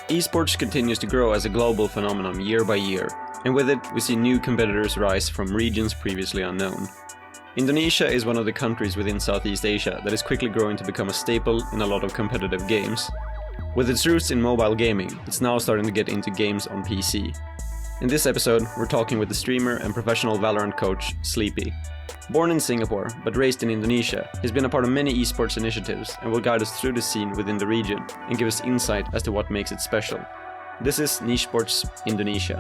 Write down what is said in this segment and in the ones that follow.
Esports continues to grow as a global phenomenon year by year, and with it we see new competitors rise from regions previously unknown. Indonesia is one of the countries within Southeast Asia that is quickly growing to become a staple in a lot of competitive games. With its roots in mobile gaming, it's now starting to get into games on PC. In this episode, we're talking with the streamer and professional Valorant coach, Sleepy. Born in Singapore, but raised in Indonesia, he's been a part of many esports initiatives and will guide us through the scene within the region and give us insight as to what makes it special. This is Nichesports Indonesia.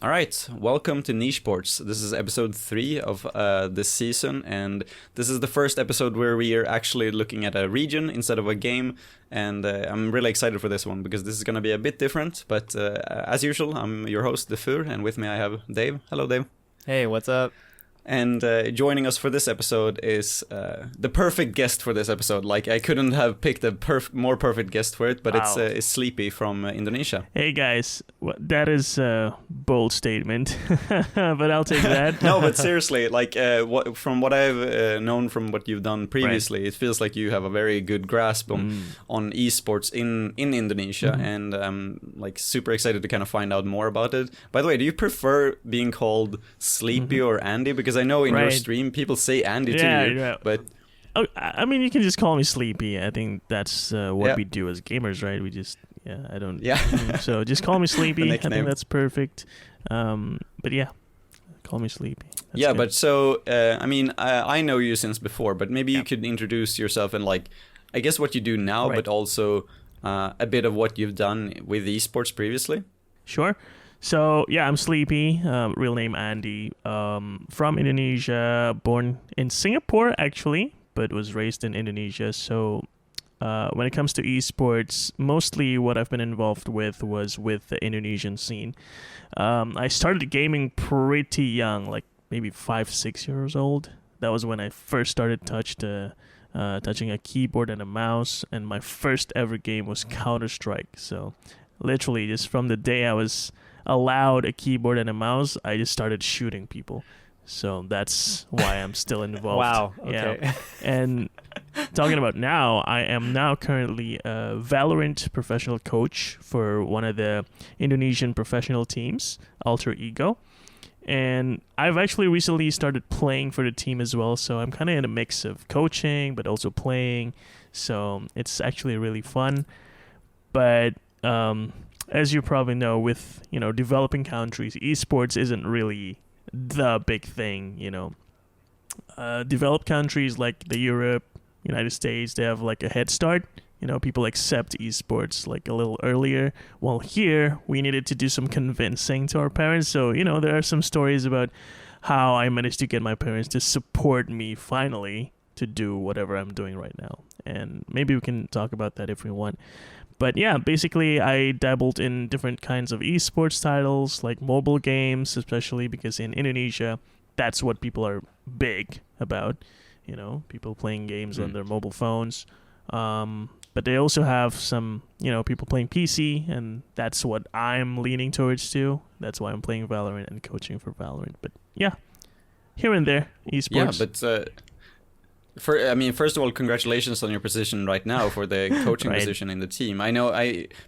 Alright, welcome to Nichesports. This is episode 3 of this season, and this is the first episode where we are actually looking at a region instead of a game, and I'm really excited for this one because this is going to be a bit different, but as usual, I'm your host, The Fur, and with me I have Dave. Hello, Dave. Hey, what's up? And joining us for this episode is the perfect guest for this episode. Like, I couldn't have picked a more perfect guest for it, but Wow. it's Sleepy from Indonesia. Hey guys, that is a bold statement, but I'll take that. No, but seriously, like from what I've known from what you've done previously, It feels like you have a very good grasp on esports in Indonesia, and I'm like super excited to kind of find out more about it. By the way, do you prefer being called Sleepy or Andy? Because I know in your stream people say Andy to you, yeah. but I mean, you can just call me Sleepy. I think that's what we do as gamers, right? We just, I don't. Yeah. So just call me Sleepy. I nickname. think that's perfect. But yeah, call me Sleepy. That's yeah, good. but so I mean, I know you since before, but maybe you could introduce yourself and like, I guess what you do now, but also a bit of what you've done with esports previously. Sure. So, yeah, I'm Sleepy, real name Andy, from Indonesia, born in Singapore, actually, but was raised in Indonesia. So, when it comes to esports, mostly what I've been involved with was with the Indonesian scene. I started gaming pretty young, like maybe 5-6 years old. That was when I first started touching a keyboard and a mouse, and my first ever game was Counter-Strike. So, literally, just from the day I was allowed a keyboard and a mouse, I just started shooting people. So that's why I'm still involved. Wow. Okay. Yeah. And talking about now, I am now currently a Valorant professional coach for one of the Indonesian professional teams, Alter Ego. And I've actually recently started playing for the team as well. So I'm kind of in a mix of coaching, but also playing. So it's actually really fun. But as you probably know, with developing countries, esports isn't really the big thing. Developed countries like the Europe, United States, they have like a head start. People accept esports like a little earlier. While here, we needed to do some convincing to our parents. So there are some stories about how I managed to get my parents to support me finally to do whatever I'm doing right now. And maybe we can talk about that if we want. But yeah, basically I dabbled in different kinds of esports titles, like mobile games, especially because in Indonesia, that's what people are big about, people playing games on their mobile phones. But they also have some, people playing PC, and that's what I'm leaning towards too. That's why I'm playing Valorant and coaching for Valorant. But yeah, here and there, esports. Yeah, but first of all, congratulations on your position right now for the coaching position in the team. I know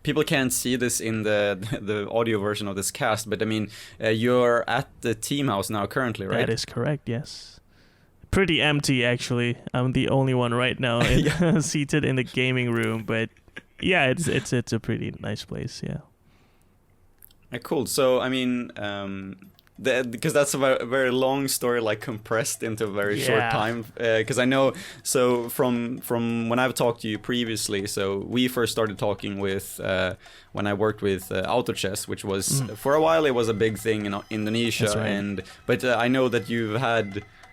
people can't see this in the audio version of this cast, but I mean, you're at the team house now currently, right? That is correct, yes. Pretty empty, actually. I'm the only one right now seated in the gaming room, but yeah, it's a pretty nice place, yeah. Cool. So, I mean, because that's a very long story, like compressed into a very short time. Because I know, so from when I've talked to you previously, so we first started talking with when I worked with Auto Chess, which was for a while it was a big thing in Indonesia. That's right. But I know that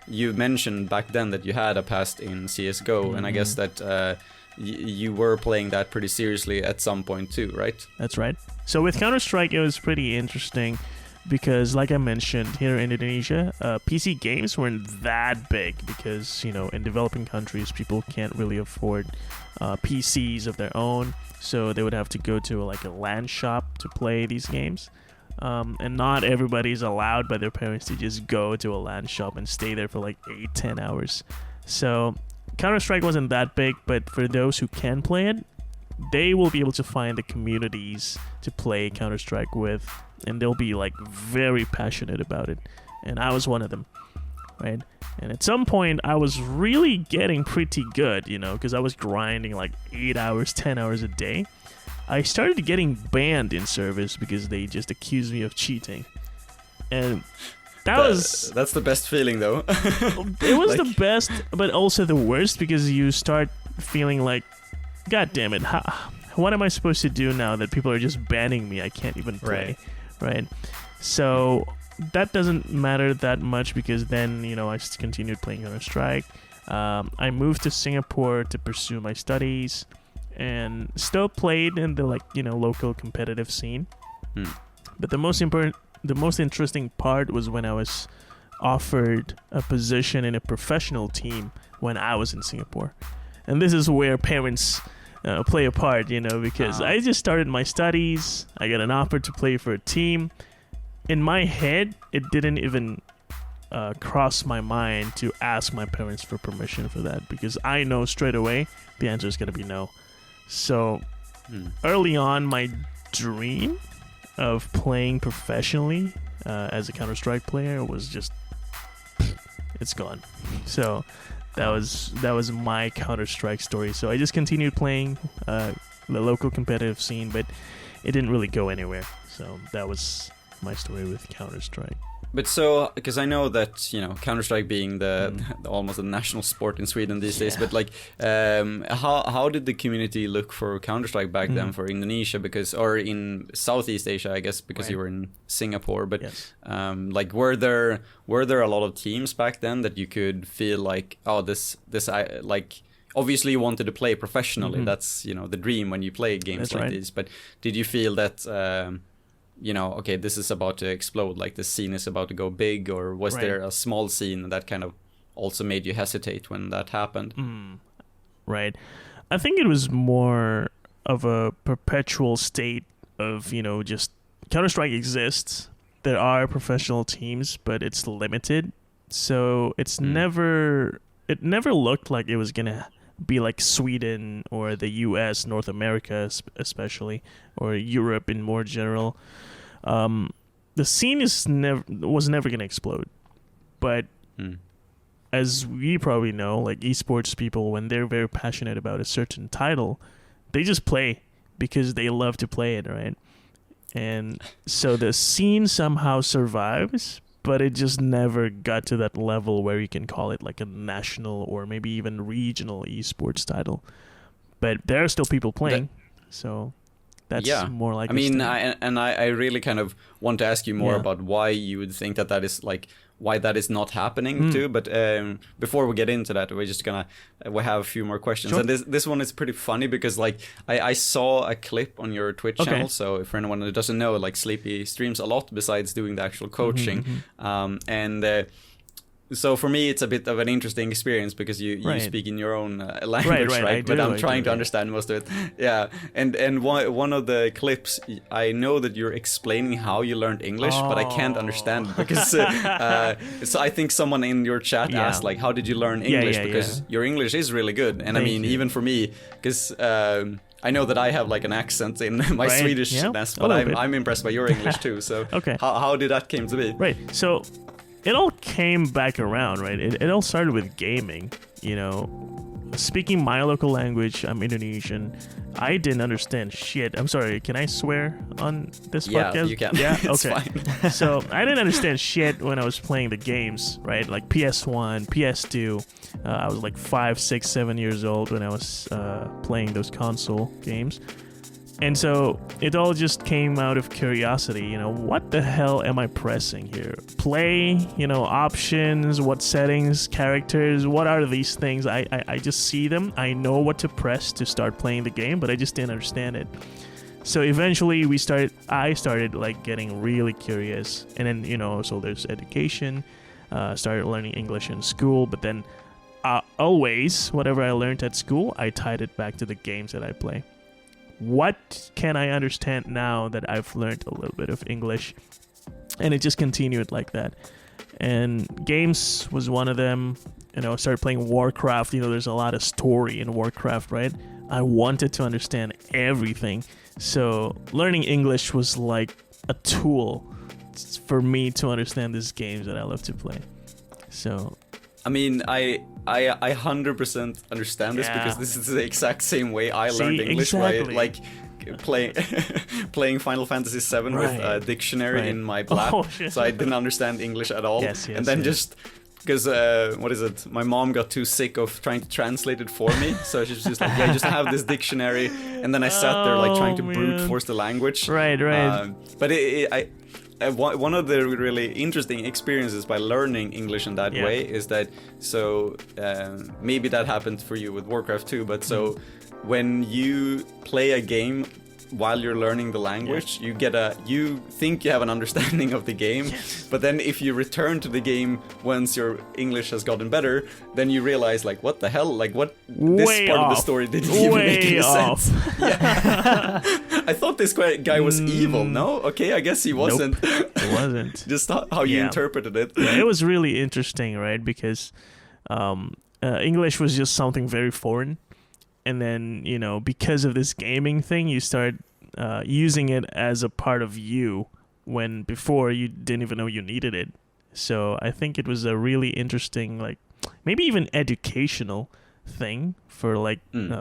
you mentioned back then that you had a past in CS:GO, and I guess that you were playing that pretty seriously at some point too, right? That's right. So with Counter-Strike, it was pretty interesting. Because, like I mentioned, here in Indonesia, PC games weren't that big because, in developing countries, people can't really afford PCs of their own. So they would have to go to a LAN shop to play these games. And not everybody's allowed by their parents to just go to a LAN shop and stay there for 8-10 hours. So Counter-Strike wasn't that big, but for those who can play it, they will be able to find the communities to play Counter-Strike with, and they'll be like very passionate about it. And I was one of them, right? And at some point, I was really getting pretty good, because I was grinding like 8 hours, 10 hours a day. I started getting banned in service because they just accused me of cheating. And that's the best feeling, though. It was the best, but also the worst, because you start feeling like, God damn it, what am I supposed to do now that people are just banning me? I can't even play, right? So that doesn't matter that much, because then, I just continued playing Counter-Strike. I moved to Singapore to pursue my studies, and still played in the local competitive scene. But the most interesting part was when I was offered a position in a professional team when I was in Singapore. And this is where parents play a part, because I just started my studies. I got an offer to play for a team. In my head, it didn't even cross my mind to ask my parents for permission for that, because I know straight away the answer is going to be no. So early on, my dream of playing professionally as a Counter-Strike player was just, it's gone. So that was my Counter-Strike story. So I just continued playing the local competitive scene, but it didn't really go anywhere. So that was my story with Counter-Strike. But so, because I know that, Counter-Strike being the almost a national sport in Sweden these days, but how did the community look for Counter-Strike back then for Indonesia, or in Southeast Asia, I guess, because you were in Singapore, but were there a lot of teams back then that you could feel like, obviously you wanted to play professionally, that's, the dream when you play games these, but did you feel that okay, this is about to explode, like the scene is about to go big, or was there a small scene that kind of also made you hesitate when that happened? Right. I think it was more of a perpetual state of, just Counter-Strike exists. There are professional teams, but it's limited. So it's never looked like it was going to be like Sweden or the US, North America especially, or Europe in more general. The scene was never going to explode. But as we probably know, like esports people, when they're very passionate about a certain title, they just play because they love to play it, right? And so the scene somehow survives, but it just never got to that level where you can call it like a national or maybe even regional esports title. But there are still people playing, so that's more like. I mean, I really kind of want to ask you more about why you would think that is like, why that is not happening too. But before we get into that, we have a few more questions. Sure. And this one is pretty funny because like I saw a clip on your Twitch channel. So for anyone who doesn't know, like Sleepy streams a lot besides doing the actual coaching. So for me, it's a bit of an interesting experience because you speak in your own language, right? But I'm trying to understand most of it. Yeah, and one of the clips, I know that you're explaining how you learned English, but I can't understand it because so I think someone in your chat asked like, how did you learn English? Because your English is really good, and I mean even for me, because I know that I have like an accent in my Swedishness, but I'm impressed by your English too. So how did that came to be? Right. So it all came back around, right? It all started with gaming, Speaking my local language, I'm Indonesian. I didn't understand shit. I'm sorry, can I swear on this podcast? Yeah, you can. Yeah? It's okay. fine. So I didn't understand shit when I was playing the games, right? Like PS1, PS2. I was like 5, 6, 7 years old when I was playing those console games. And so it all just came out of curiosity, what the hell am I pressing here? Play, options, what settings, characters, what are these things? I just see them. I know what to press to start playing the game, but I just didn't understand it. So eventually I started like getting really curious. And then, so there's education, started learning English in school, but then always, whatever I learned at school, I tied it back to the games that I play. What can I understand now that I've learned a little bit of English? And it just continued like that. And games was one of them. I started playing Warcraft. There's a lot of story in Warcraft, right? I wanted to understand everything. So learning English was like a tool for me to understand these games that I love to play. So I mean, I 100% understand this because this is the exact same way I learned English. Exactly. Right? Like playing Final Fantasy VII with a dictionary in my lap, so I didn't understand English at all. And then just because what is it? My mom got too sick of trying to translate it for me, so she's just like, yeah, just have this dictionary. And then I sat there like trying to brute force the language. Right. But one of the really interesting experiences by learning English in that way is that, so maybe that happened for you with Warcraft too, but so when you play a game while you're learning the language, you think you have an understanding of the game, but then if you return to the game once your English has gotten better, then you realize like, what the hell, like what this part of the story didn't even make any sense. I thought this guy was evil. No, okay, I guess he wasn't. Nope, it wasn't. Just how you interpreted it. It was really interesting, right? Because English was just something very foreign. And then, you know, because of this gaming thing, you start using it as a part of you when before you didn't even know you needed it. So I think it was a really interesting, like, maybe even educational thing for, like,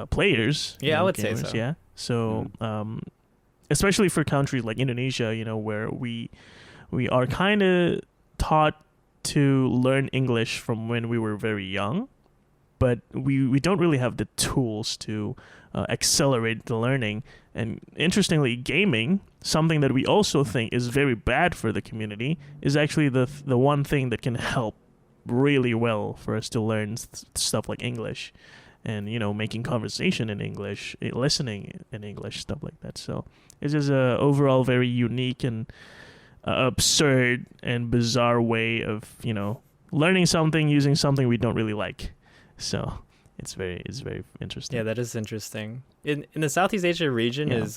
players. Yeah, I would gamers, say so. Yeah. So, especially for countries like Indonesia, you know, where we are kind of taught to learn English from when we were very young. But we don't really have the tools to accelerate the learning. And interestingly, gaming, something that we also think is very bad for the community, is actually the one thing that can help really well for us to learn stuff like English and, you know, making conversation in English, listening in English, stuff like that. So it's just a overall very unique and absurd and bizarre way of, you know, learning something using something we don't really like. So it's very interesting. Yeah, that is interesting. In the Southeast Asia region, is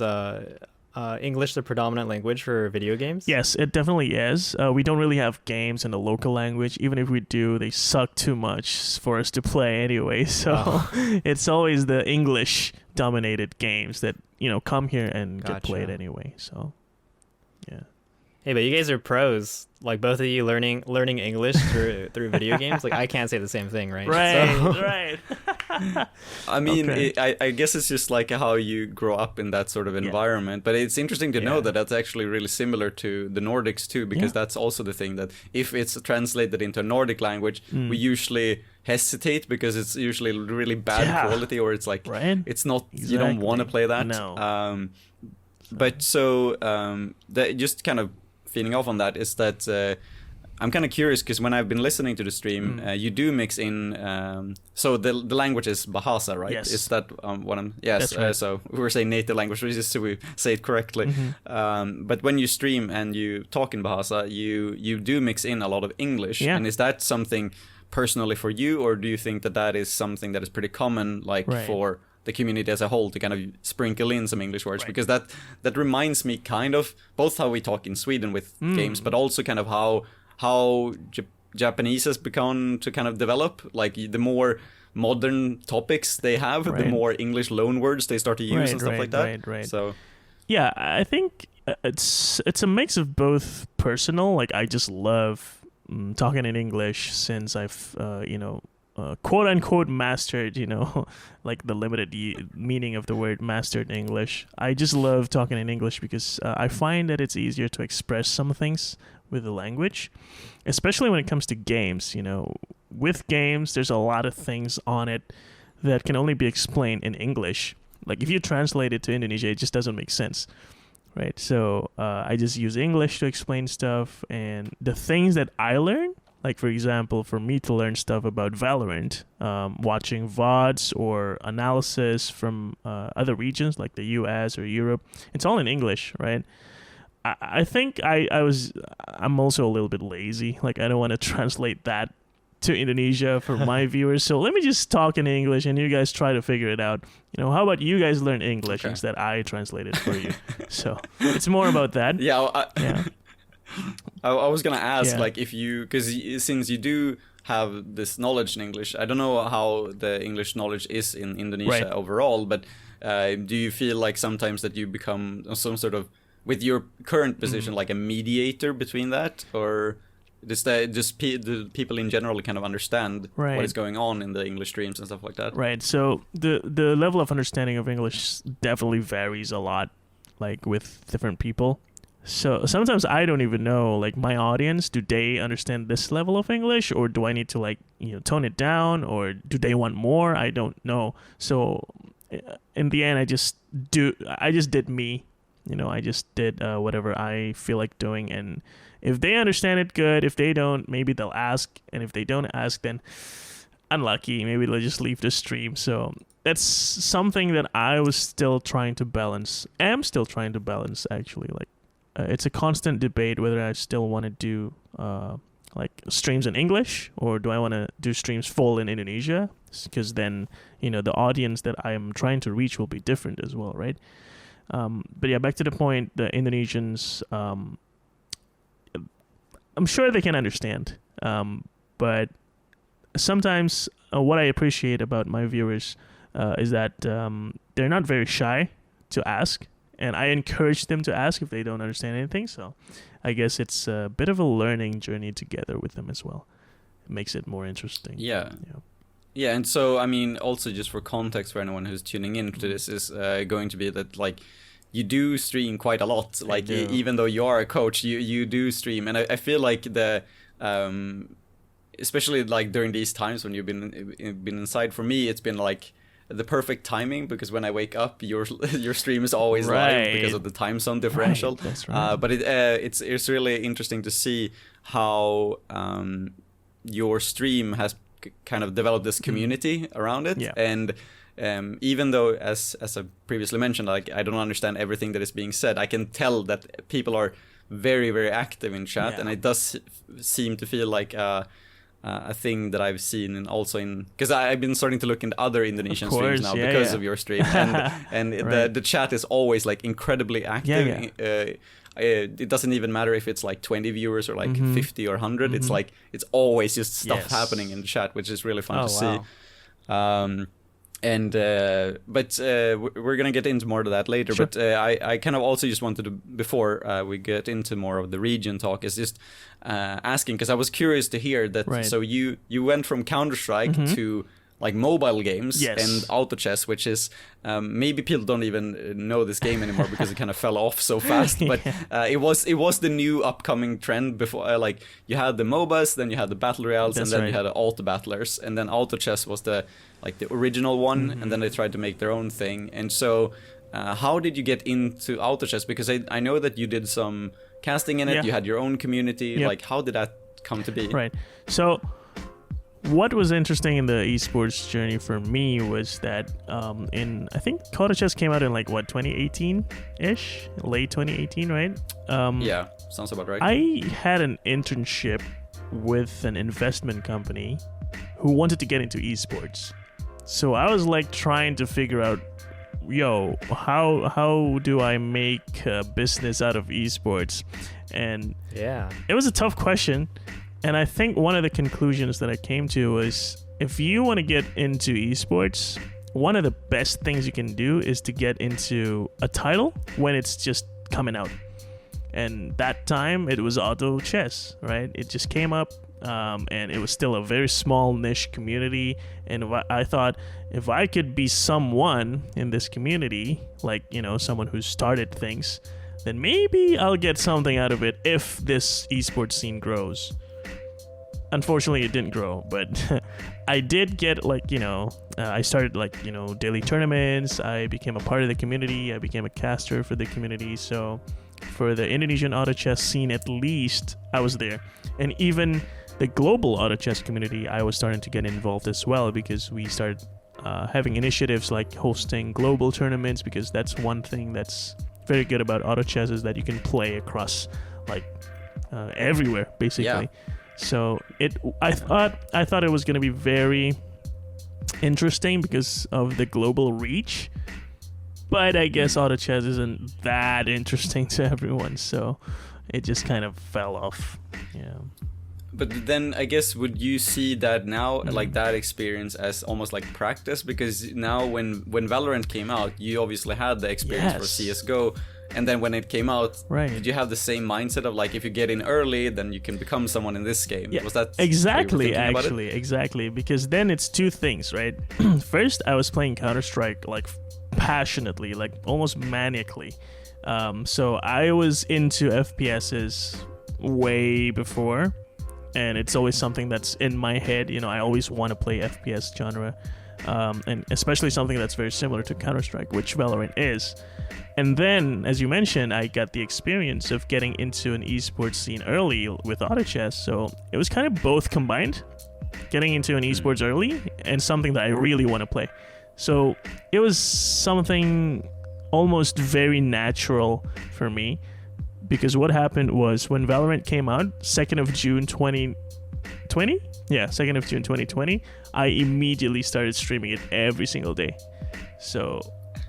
English the predominant language for video games? Yes, it definitely is. We don't really have games in the local language. Even if we do, they suck too much for us to play anyway. So it's always the English-dominated games that, you know, come here and get played anyway. So, yeah. Hey, but you guys are pros. Like both of you learning English through video games. Like I can't say the same thing, right? Right. I mean, I guess it's just like how you grow up in that sort of environment. But it's interesting to know that that's actually really similar to the Nordics too, because that's also the thing that if it's translated into a Nordic language, we usually hesitate because it's usually really bad quality, or it's like it's not. Exactly. You don't want to play that. No. But so that just kind of feeding off on that is that I'm kind of curious because when I've been listening to the stream, you do mix in. So the language is Bahasa, right? Yes. Is that what I'm? Yes. Right. So we were saying native language, just so we say it correctly. But when you stream and you talk in Bahasa, you do mix in a lot of English. And is that something personally for you, or do you think that is something that is pretty common, like for the community as a whole, to kind of sprinkle in some English words? Because that reminds me kind of both how we talk in Sweden with games, but also kind of how Japanese has begun to kind of develop. Like the more modern topics they have, the more English loan words they start to use and stuff like that. Right. So yeah, I think it's a mix of both personal. Like I just love talking in English since I've quote unquote mastered, like the limited meaning of the word mastered in English. I just love talking in English because I find that it's easier to express some things with the language, especially when it comes to games. With games, there's a lot of things on it that can only be explained in English. Like if you translate it to Indonesia, it just doesn't make sense. Right. So I just use English to explain stuff, and the things that I learn, like, for example, for me to learn stuff about Valorant, watching VODs or analysis from other regions like the US or Europe, it's all in English, right? I think I'm also a little bit lazy. Like, I don't want to translate that to Indonesia for my viewers. So let me just talk in English and you guys try to figure it out. How about you guys learn English instead I translate it for you? So it's more about that. I was gonna ask, like, if you, because since you do have this knowledge in English. I don't know how the English knowledge is in Indonesia overall, but do you feel like sometimes that you become some sort of, with your current position, like a mediator between that, or do people in general kind of understand what is going on in the English streams and stuff like that? Right. So the level of understanding of English definitely varies a lot, like with different people. So sometimes I don't even know, like, my audience, do they understand this level of English, or do I need to, like, tone it down, or do they want more? I don't know. So in the end, I just did me. I just did whatever I feel like doing, and if they understand it, good. If they don't, maybe they'll ask, and if they don't ask, then unlucky. Maybe they'll just leave the stream. So that's something that I was still trying to balance. Am still trying to balance, actually. Like, it's a constant debate whether I still want to do like streams in English, or do I want to do streams full in Indonesia? Because then the audience that I am trying to reach will be different as well, right? But yeah, back to the point, the Indonesians, I'm sure they can understand, but sometimes what I appreciate about my viewers is that they're not very shy to ask, and I encourage them to ask if they don't understand anything. So I guess it's a bit of a learning journey together with them as well. It makes it more interesting. Yeah. Yeah, and so, I mean, also just for context for anyone who's tuning in to this, is going to be that, like, you do stream quite a lot. Like, even though you are a coach, you do stream. And I feel like especially like during these times when you've been inside, for me, it's been like the perfect timing, because when I wake up, your stream is always live because of the time zone differential. Right, that's right. But it's really interesting to see how your stream has kind of developed this community around it. Yeah. And even though, as I previously mentioned, like, I don't understand everything that is being said, I can tell that people are very, very active in chat, and it does seem to feel like a thing that I've seen because I've been starting to look into other Indonesian streams now because of your stream, and the chat is always like incredibly active. It doesn't even matter if it's like 20 viewers or like 50 or 100. It's like, it's always just stuff happening in the chat, which is really fun to see. But we're gonna get into more of that later. Sure. But I kind of also just wanted to, before we get into more of the region talk, is just asking, because I was curious to hear that. Right. So you went from Counter-Strike to like mobile games and auto chess, which is maybe people don't even know this game anymore because it kind of fell off so fast. But it was the new upcoming trend before. Like, you had the MOBAs, then you had the battle royales, and then you had the auto battlers, and then auto chess was the original one, and then they tried to make their own thing. And so how did you get into auto chess? Because I know that you did some casting in it, you had your own community. Like, how did that come to be? Right. So what was interesting in the esports journey for me was that I think auto chess came out in 2018-ish, late 2018, right? Yeah, sounds about right. I had an internship with an investment company who wanted to get into esports. So I was like trying to figure out, how do I make a business out of esports? And it was a tough question. And I think one of the conclusions that I came to was, if you want to get into esports, one of the best things you can do is to get into a title when it's just coming out. And that time it was auto chess, right? It just came up, and it was still a very small niche community. And I thought, if I could be someone in this community, like, someone who started things, then maybe I'll get something out of it if this esports scene grows. Unfortunately, it didn't grow, but I did get I started daily tournaments. I became a part of the community. I became a caster for the community. So for the Indonesian auto chess scene, at least, I was there. And even the global auto chess community, I was starting to get involved as well, because we started having initiatives like hosting global tournaments, because that's one thing that's very good about auto chess, is that you can play across everywhere, basically. Yeah. So I thought it was going to be very interesting because of the global reach, but I guess auto chess isn't that interesting to everyone, so it just kind of fell off. Yeah. But then I guess would you see that now, like that experience, as almost like practice? Because now when Valorant came out, you obviously had the experience for CS:GO, and then when it came out, did you have the same mindset of like, if you get in early, then you can become someone in this game? Yeah, was that exactly? Actually, exactly. Because then it's two things, right? First, I was playing Counter-Strike like passionately, like almost manically. So I was into FPSs way before, and it's always something that's in my head. You know, I always want to play FPS genre, and especially something that's very similar to Counter-Strike, which Valorant is. And then, as you mentioned, I got the experience of getting into an esports scene early with auto chess. So it was kind of both combined, getting into an esports early and something that I really want to play. So it was something almost very natural for me, because what happened was when Valorant came out, 2nd of June 2020? Yeah, 2nd of June 2020, I immediately started streaming it every single day. So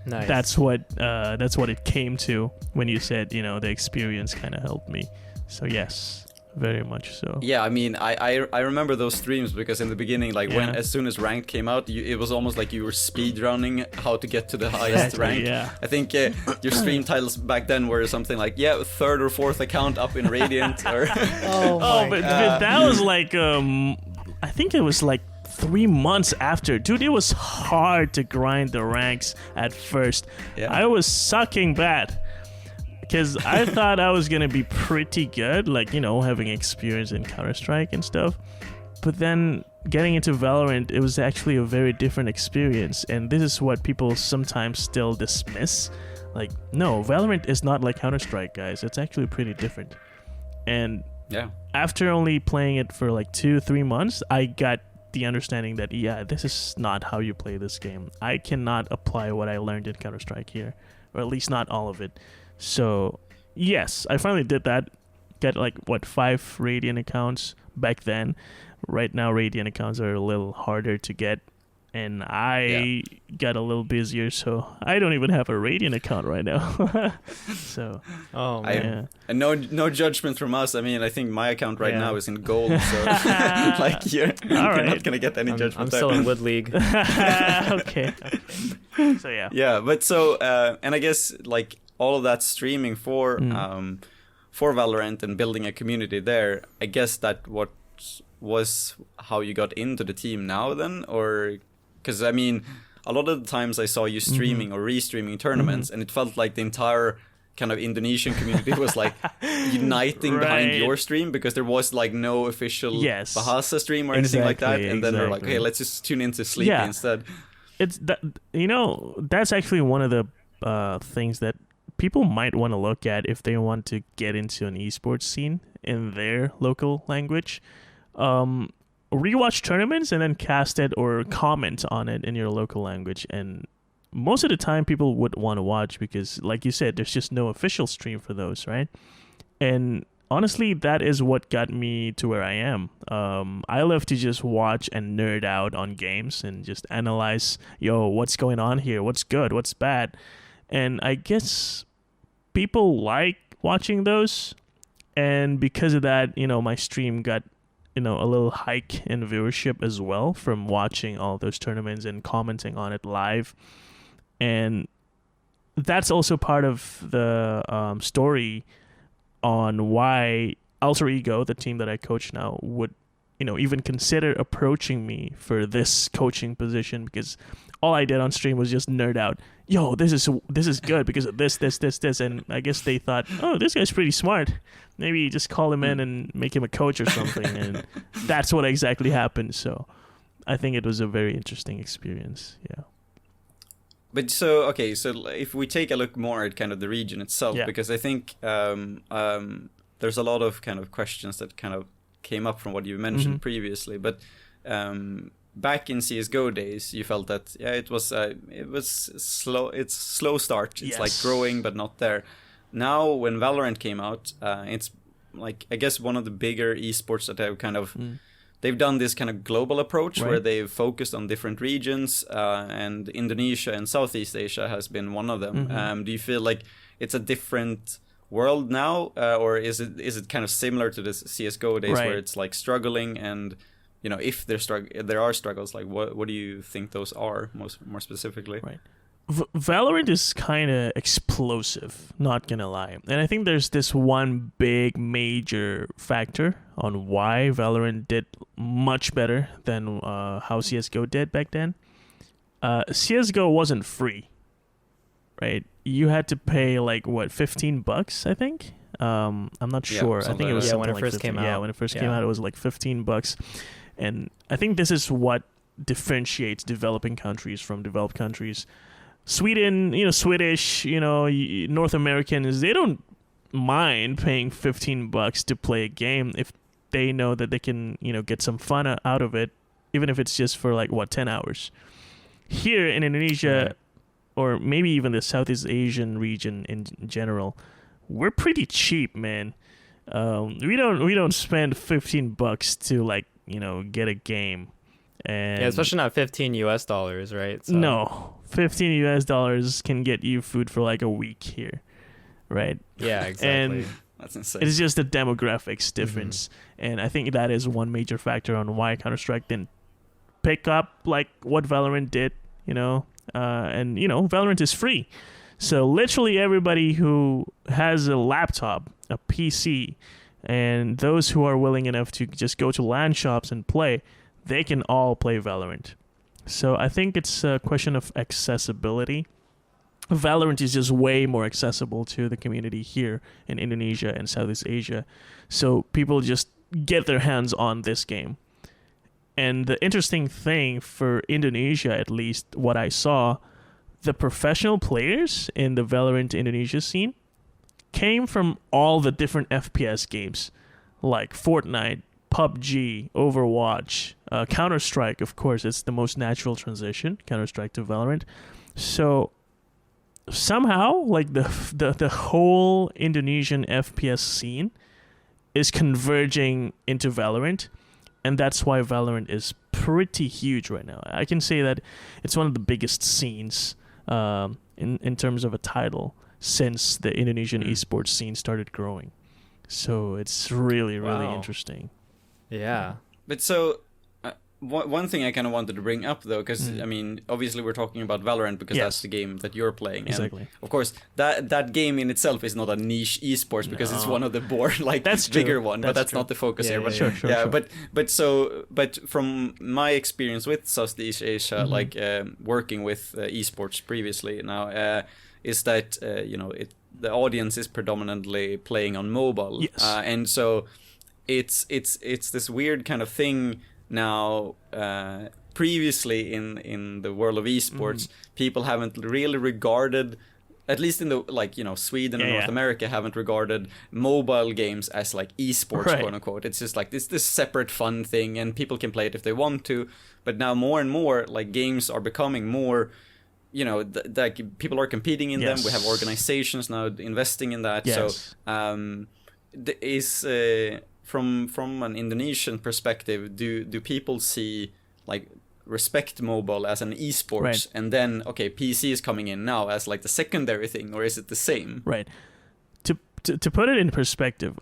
Nice. that's what it came to when you said, you know, the experience kind of helped me. So yes, very much so. Yeah, I mean, I remember those streams, because in the beginning, like when as soon as ranked came out, it was almost like you were speed running how to get to the highest rank. Yeah. I think your stream titles back then were something like 3rd or 4th account up in Radiant, or but that was like I think it was like 3 months after. Dude, it was hard to grind the ranks at first. Yeah. I was sucking bad, because I thought I was gonna be pretty good, like, you know, having experience in Counter-Strike and stuff. But then getting into Valorant, it was actually a very different experience, and this is what people sometimes still dismiss. Like, no, Valorant is not like Counter-Strike, guys. It's actually pretty different. And after only playing it for like 2-3 months, I got the understanding that, this is not how you play this game. I cannot apply what I learned in Counter-Strike here, or at least not all of it. So yes, I finally did that. Got like 5 Radiant accounts back then. Right now Radiant accounts are a little harder to get, and I got a little busier, so I don't even have a Radiant account right now. So and no judgment from us. I mean, I think my account right now is in gold, so like you're not gonna get any judgment. I'm still in Wood League. Okay. So but so and I guess like all of that streaming for Valorant and building a community there, I guess that what was how you got into the team now then, or because I mean a lot of the times I saw you streaming or restreaming tournaments, and it felt like the entire kind of Indonesian community was like uniting behind your stream, because there was like no official Bahasa stream or anything like that, and then they're like, hey, let's just tune into Sleepy instead. It's that, you know, that's actually one of the things that people might want to look at if they want to get into an esports scene in their local language. Rewatch tournaments and then cast it or comment on it in your local language, and most of the time people would want to watch, because like you said, there's just no official stream for those, right? And honestly, that is what got me to where I am. I love to just watch and nerd out on games and just analyze, what's going on here, what's good, what's bad. And I guess people like watching those, and because of that, my stream got a little hike in viewership as well from watching all those tournaments and commenting on it live. And that's also part of the story on why Alter Ego, the team that I coach now, would even consider approaching me for this coaching position, because all I did on stream was just nerd out. This is good because of this, and I guess they thought, oh, this guy's pretty smart. Maybe just call him in and make him a coach or something, and that's what exactly happened. So I think it was a very interesting experience. Yeah. But so if we take a look more at kind of the region itself, because I think there's a lot of kind of questions that kind of came up from what you mentioned previously, but back in CS:GO days, you felt that it was slow. It's slow start. It's like growing but not there. Now when Valorant came out, it's like I guess one of the bigger esports that have kind of they've done this kind of global approach where they've focused on different regions, and Indonesia and Southeast Asia has been one of them. Do you feel like it's a different world now, or is it kind of similar to the CS:GO days Right. where it's like struggling, and if there are struggles, like what do you think those are more specifically? Right. Valorant is kind of explosive, not gonna lie. And I think there's this one big major factor on why Valorant did much better than how CSGO did back then. CSGO wasn't free, right? You had to pay like what, $15, I think. I'm not sure. I think it was yeah, something when it like first 15. came out. Yeah, when it first came out, it was like $15, and I think this is what differentiates developing countries from developed countries. Sweden, Swedish, North Americans, they don't mind paying $15 to play a game if they know that they can, get some fun out of it, even if it's just for like 10 hours. Here in Indonesia, Right. or maybe even the Southeast Asian region in general, we're pretty cheap, man. We don't spend $15 to get a game. And Yeah, especially not $15 right? So, no, $15 can get you food for like a week here, right? Yeah, exactly. And That's insane. it's just a demographics difference, and I think that is one major factor on why Counter-Strike didn't pick up like what Valorant did, and Valorant is free, so literally everybody who has a laptop, a PC, and those who are willing enough to just go to LAN shops and play, they can all play Valorant. So I think it's a question of accessibility. Valorant is just way more accessible to the community here in Indonesia and Southeast Asia. So people just get their hands on this game. And the interesting thing for Indonesia, at least what I saw, the professional players in the Valorant Indonesia scene came from all the different FPS games, like Fortnite, PUBG, Overwatch, Counter-Strike, of course, it's the most natural transition, Counter-Strike to Valorant. So somehow, like the whole Indonesian FPS scene is converging into Valorant, and that's why Valorant is pretty huge right now. I can say that it's one of the biggest scenes in terms of a title since the Indonesian esports scene started growing. So it's really Wow. interesting. Yeah. But so, one thing I kind of wanted to bring up though, because I mean, obviously we're talking about Valorant because Yes. that's the game that you're playing. Exactly. And of course, that game in itself is not a niche esports because it's No. one of the more That's true. bigger one, but That's that's true. not the focus Yeah, here. But yeah, Sure. but from my experience with Southeast Asia, like working with esports previously now, is that the audience is predominantly playing on mobile, Yes. and so it's this weird kind of thing now. Previously in the world of esports, people haven't really regarded, at least in the Sweden and Yeah, North yeah. America, haven't regarded mobile games as like esports, Right. quote unquote. It's just like this separate fun thing, and people can play it if they want to. But now more and more, like, games are becoming more, like people are competing in them. We have Yes. organizations now investing in that. Yes. So from an Indonesian perspective, do people see, like, respect mobile as an esports, Right. and then PC is coming in now as like the secondary thing, or is it the same? Right. To put it in perspective,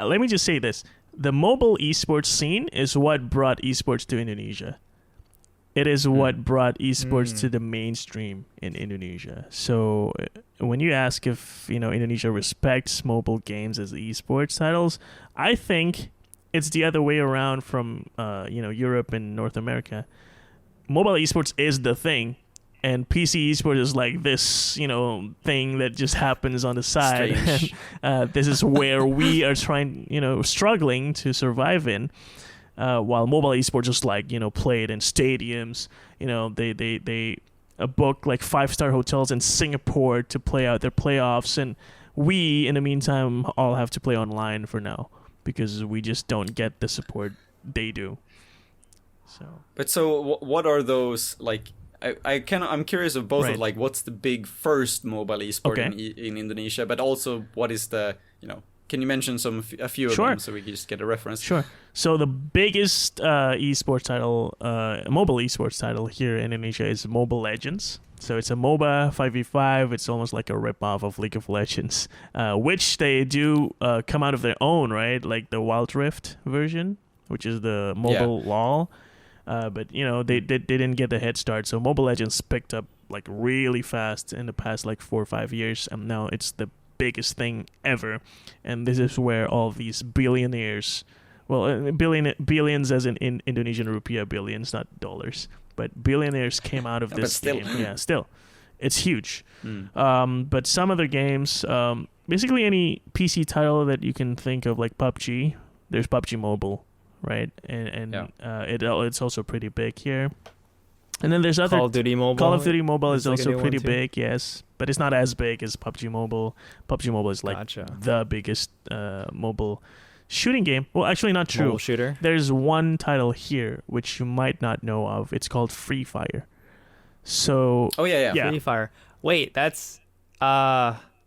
let me just say this: the mobile esports scene is what brought esports to Indonesia. It is what brought esports to the mainstream in Indonesia. So when you ask if Indonesia respects mobile games as esports titles, I think it's the other way around from Europe and North America. Mobile esports is the thing, and PC esports is like this thing that just happens on the side. Strange. This is where we are struggling to survive in. While mobile esports is like played in stadiums. They book like 5-star hotels in Singapore to play out their playoffs, and we in the meantime all have to play online for now because we just don't get the support they do. So what are those, like? I'm curious of both, Right. of like what's the big first mobile esport Okay. in Indonesia, but also what is the can you mention a few of Sure. them so we can just get a reference? Sure. So the biggest esports title, mobile esports title here in Indonesia is Mobile Legends. So it's a MOBA 5v5. It's almost like a ripoff of League of Legends, which they do come out of their own, right? Like the Wild Rift version, which is the mobile LOL. But they didn't get the head start. So Mobile Legends picked up like really fast in the past like 4 or 5 years, and now it's the biggest thing ever. And this is where all these billionaires, well, billions as in Indonesian rupiah, billions, not dollars, but billionaires came out of this game. Yeah, still, it's huge. But some other games, basically any PC title that you can think of, like PUBG. There's PUBG Mobile, right? And it's also pretty big here. And then there's other Call of Duty Mobile. Call of Duty Mobile is like also pretty too. big, yes, but it's not as big as PUBG Mobile. PUBG Mobile is like the biggest mobile shooting game. Well, actually, not true. Mobile shooter. There's one title here which you might not know of. It's called Free Fire. So Free Fire. Wait, that's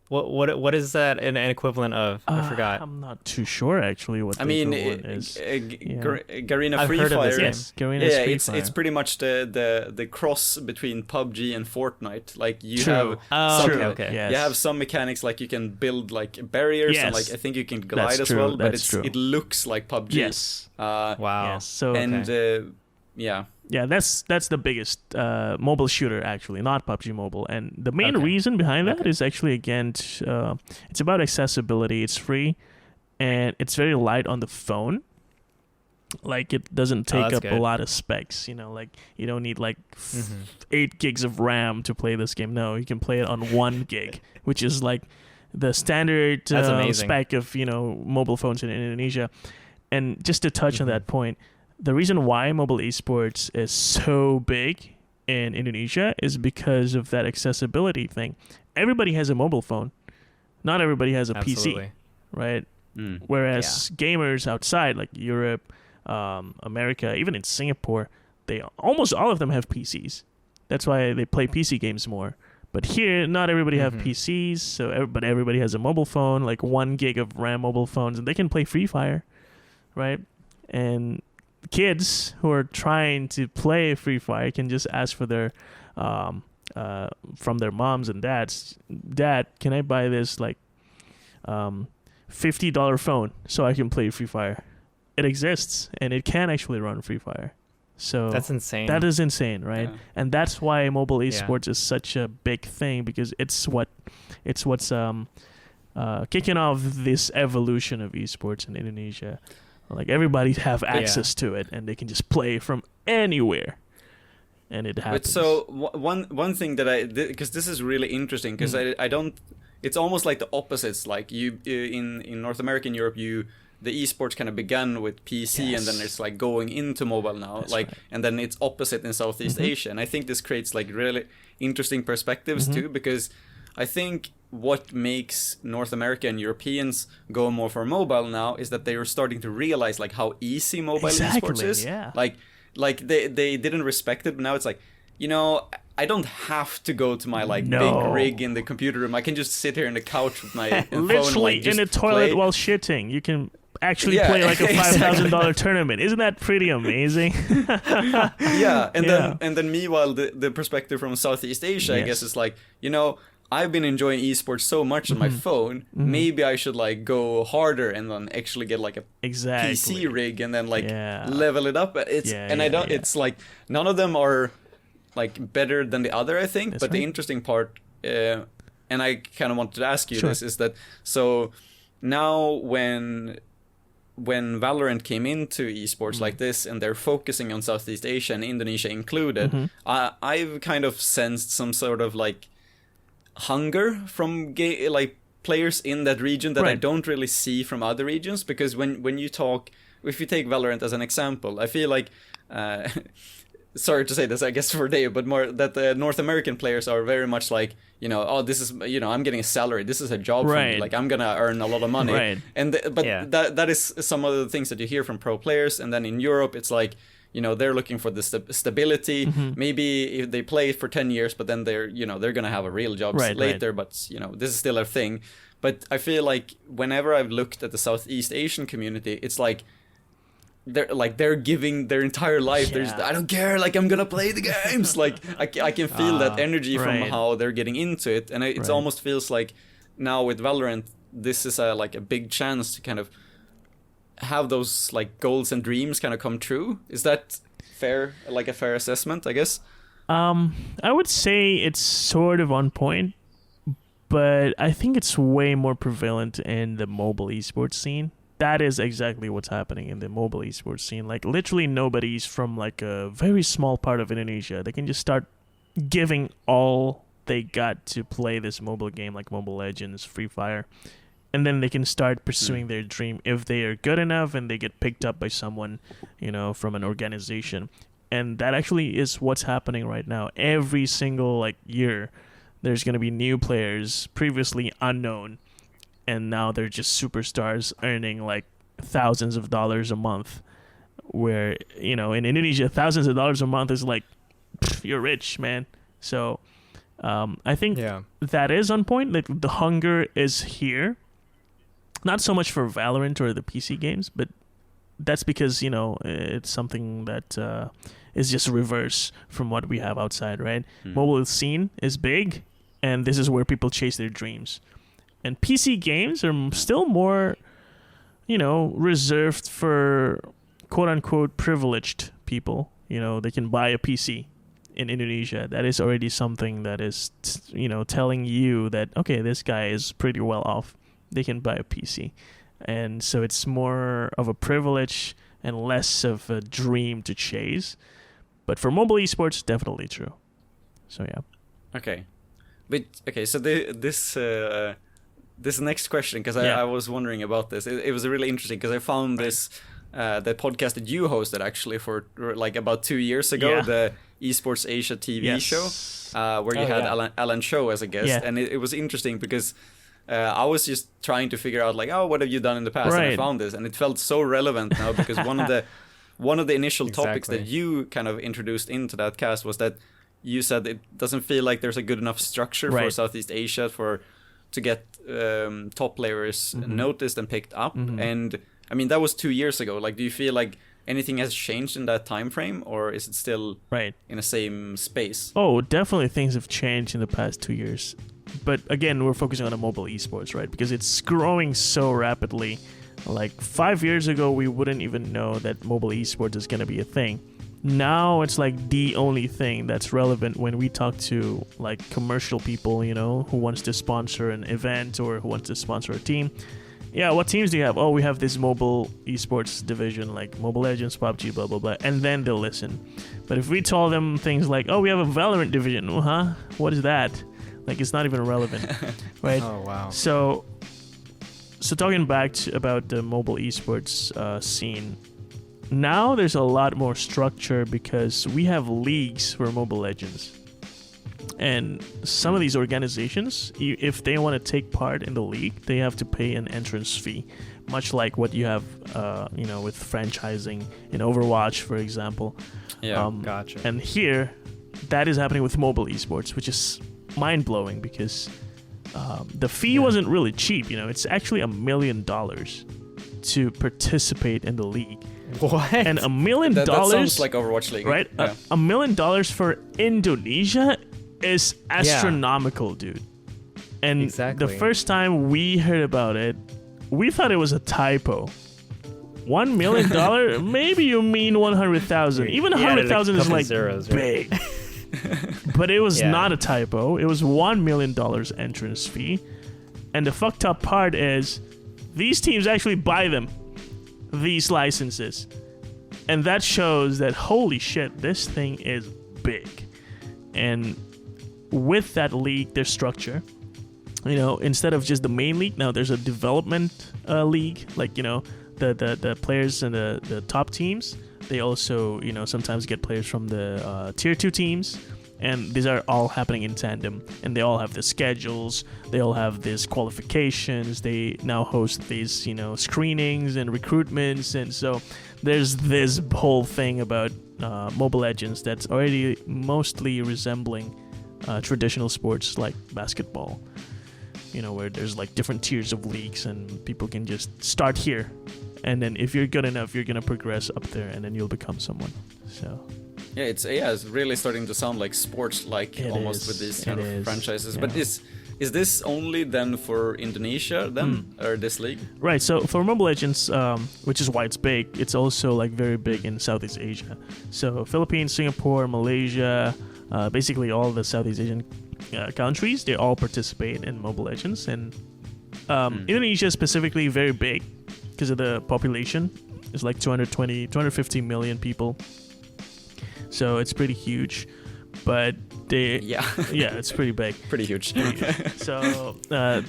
what is that an equivalent of? I forgot. I'm not too sure actually what the equivalent is. Garena I've Free heard of Fire. this game. Yes, Garena's Free Fire. It's pretty much the cross between PUBG and Fortnite. Like you True. have okay. Yes. you have some mechanics, like you can build like barriers and like I think you can glide That's as true. well, but That's true. it looks like PUBG. Yes. Wow. Yes. So And yeah, that's the biggest mobile shooter actually, not PUBG Mobile. And the main reason behind that is actually again, it's about accessibility. It's free, and it's very light on the phone. Like it doesn't take up a lot of specs. Like you don't need like 8 gigs of RAM to play this game. No, you can play it on 1 gig, which is like the standard spec of mobile phones in Indonesia. And just to touch on that point. The reason why mobile esports is so big in Indonesia is because of that accessibility thing. Everybody has a mobile phone. Not everybody has a PC, right? Whereas gamers outside, like Europe, America, even in Singapore, almost all of them have PCs. That's why they play PC games more. But here, not everybody have PCs, but everybody has a mobile phone, like 1 gig of RAM mobile phones, and they can play Free Fire, right? And kids who are trying to play Free Fire can just ask for their from their moms and dads, Dad, can I buy this like $50 phone so I can play Free Fire? It exists and it can actually run Free Fire. So that's insane. That is insane, right? Yeah. And that's why mobile esports is such a big thing, because it's what's kicking off this evolution of esports in Indonesia. Like everybody have access to it, and they can just play from anywhere, and it happens. But so one thing that because this is really interesting, because I don't. It's almost like the opposites. Like you in North America and Europe, the esports kind of began with PC, and then it's like going into mobile now. That's and then it's opposite in Southeast Asia, and I think this creates like really interesting perspectives too, because I think what makes North America and Europeans go more for mobile now is that they are starting to realize like how easy mobile esports is. Yeah. Like they didn't respect it, but now it's like, I don't have to go to my big rig in the computer room. I can just sit here on the couch with my phone, literally just in the toilet play. while shitting. You can actually play like a $5,000 tournament. Isn't that pretty amazing? And then meanwhile the perspective from Southeast Asia, I guess, is like, I've been enjoying esports so much on my phone. Maybe I should like go harder and then actually get like a PC rig and then like level it up. It's like none of them are like better than the other, I think. But the interesting part, and I kind of wanted to ask you this, is that so now when Valorant came into esports like this, and they're focusing on Southeast Asia and Indonesia included, I've kind of sensed some sort of like hunger from players in that region that I don't really see from other regions, because when you talk, if you take Valorant as an example, I feel like sorry to say this, I guess for Dave, but more that the North American players are very much like, this is, I'm getting a salary, this is a job for me, like I'm gonna earn a lot of money, that is some of the things that you hear from pro players. And then in Europe it's like, they're looking for the stability. Maybe if they play for 10 years, but then they're gonna have a real job later. But this is still a thing. But I feel like whenever I've looked at the Southeast Asian community, it's like they're giving their entire life. Yeah. I don't care, like I'm gonna play the games. Like I can feel that energy from right. how they're getting into it, and it almost feels like now with Valorant, this is a big chance to kind of have those like goals and dreams kind of come true. Is that fair? Like a fair assessment, I guess. I would say it's sort of on point, but I think it's way more prevalent in the mobile esports scene. That is exactly what's happening in the mobile esports scene. Like literally nobody's from like a very small part of Indonesia. They can just start giving all they got to play this mobile game like Mobile Legends, Free Fire. And then they can start pursuing their dream if they are good enough and they get picked up by someone, from an organization. And that actually is what's happening right now. Every single like year, there's going to be new players previously unknown. And now they're just superstars earning like thousands of dollars a month. Where, in Indonesia, thousands of dollars a month is like, you're rich, man. So I think that is on point. Like the hunger is here. Not so much for Valorant or the PC games, but that's because, it's something that is just reverse from what we have outside, right? Mobile scene is big, and this is where people chase their dreams. And PC games are still more, reserved for quote-unquote privileged people. They can buy a PC in Indonesia. That is already something that is, telling you that, okay, this guy is pretty well off. They can buy a PC. And so it's more of a privilege and less of a dream to chase. But for mobile esports, definitely true. So, yeah. Okay. So this next question, because I was wondering about this. It was really interesting because I found this the podcast that you hosted actually for like about 2 years ago, the Esports Asia TV show, where you had Alan Cho as a guest, and it was interesting because I was just trying to figure out like, what have you done in the past, and I found this, and it felt so relevant now because one of the initial topics that you kind of introduced into that cast was that you said it doesn't feel like there's a good enough structure for Southeast Asia to get top players noticed and picked up. And I mean, that was 2 years ago. Like, do you feel like anything has changed in that time frame, or is it still in the same space? Oh, definitely things have changed in the past 2 years. But again, we're focusing on the mobile esports, right? Because it's growing so rapidly. Like 5 years ago, we wouldn't even know that mobile esports is going to be a thing. Now it's like the only thing that's relevant when we talk to like commercial people, who wants to sponsor an event or who wants to sponsor a team. Yeah, what teams do you have? Oh, we have this mobile esports division like Mobile Legends, PUBG, blah, blah, blah. And then they'll listen. But if we told them things like, oh, we have a Valorant division. What is that? Like, it's not even relevant, right? Oh, wow. So talking back about the mobile esports scene, now there's a lot more structure because we have leagues for Mobile Legends. And some of these organizations, if they want to take part in the league, they have to pay an entrance fee, much like what you have, with franchising in Overwatch, for example. Yeah, gotcha. And here, that is happening with mobile esports, which is mind-blowing because the fee wasn't really cheap. It's actually $1 million to participate in the league. What? And $1 million, that sounds like Overwatch League, right? Yeah. $1 million for Indonesia is astronomical, dude. And the first time we heard about it, we thought it was a typo. $1 million? Maybe you mean 100,000. Even 100,000 is like zeros, big. But it was not a typo. It was $1 million entrance fee. And the fucked up part is these teams actually buy them, these licenses. And that shows that, holy shit, this thing is big. And with that league, there's structure. Instead of just the main league, now there's a development league. Like, the players and the top teams, they also, sometimes get players from the tier 2 teams. And these are all happening in tandem. And they all have the schedules. They all have these qualifications. They now host these, screenings and recruitments. And so there's this whole thing about Mobile Legends that's already mostly resembling traditional sports like basketball. where there's like different tiers of leagues and people can just start here, and then if you're good enough, you're gonna progress up there, and then you'll become someone. So Yeah, it's really starting to sound like sports, like almost with these kind of franchises. Yeah. But is this only then for Indonesia then, or this league? Right. So for Mobile Legends, which is why it's big, it's also like very big in Southeast Asia. So Philippines, Singapore, Malaysia, basically all the Southeast Asian countries, they all participate in Mobile Legends, and Indonesia specifically very big because of the population. It's like 250 million people. So it's pretty huge, but yeah, it's pretty big. Pretty huge. So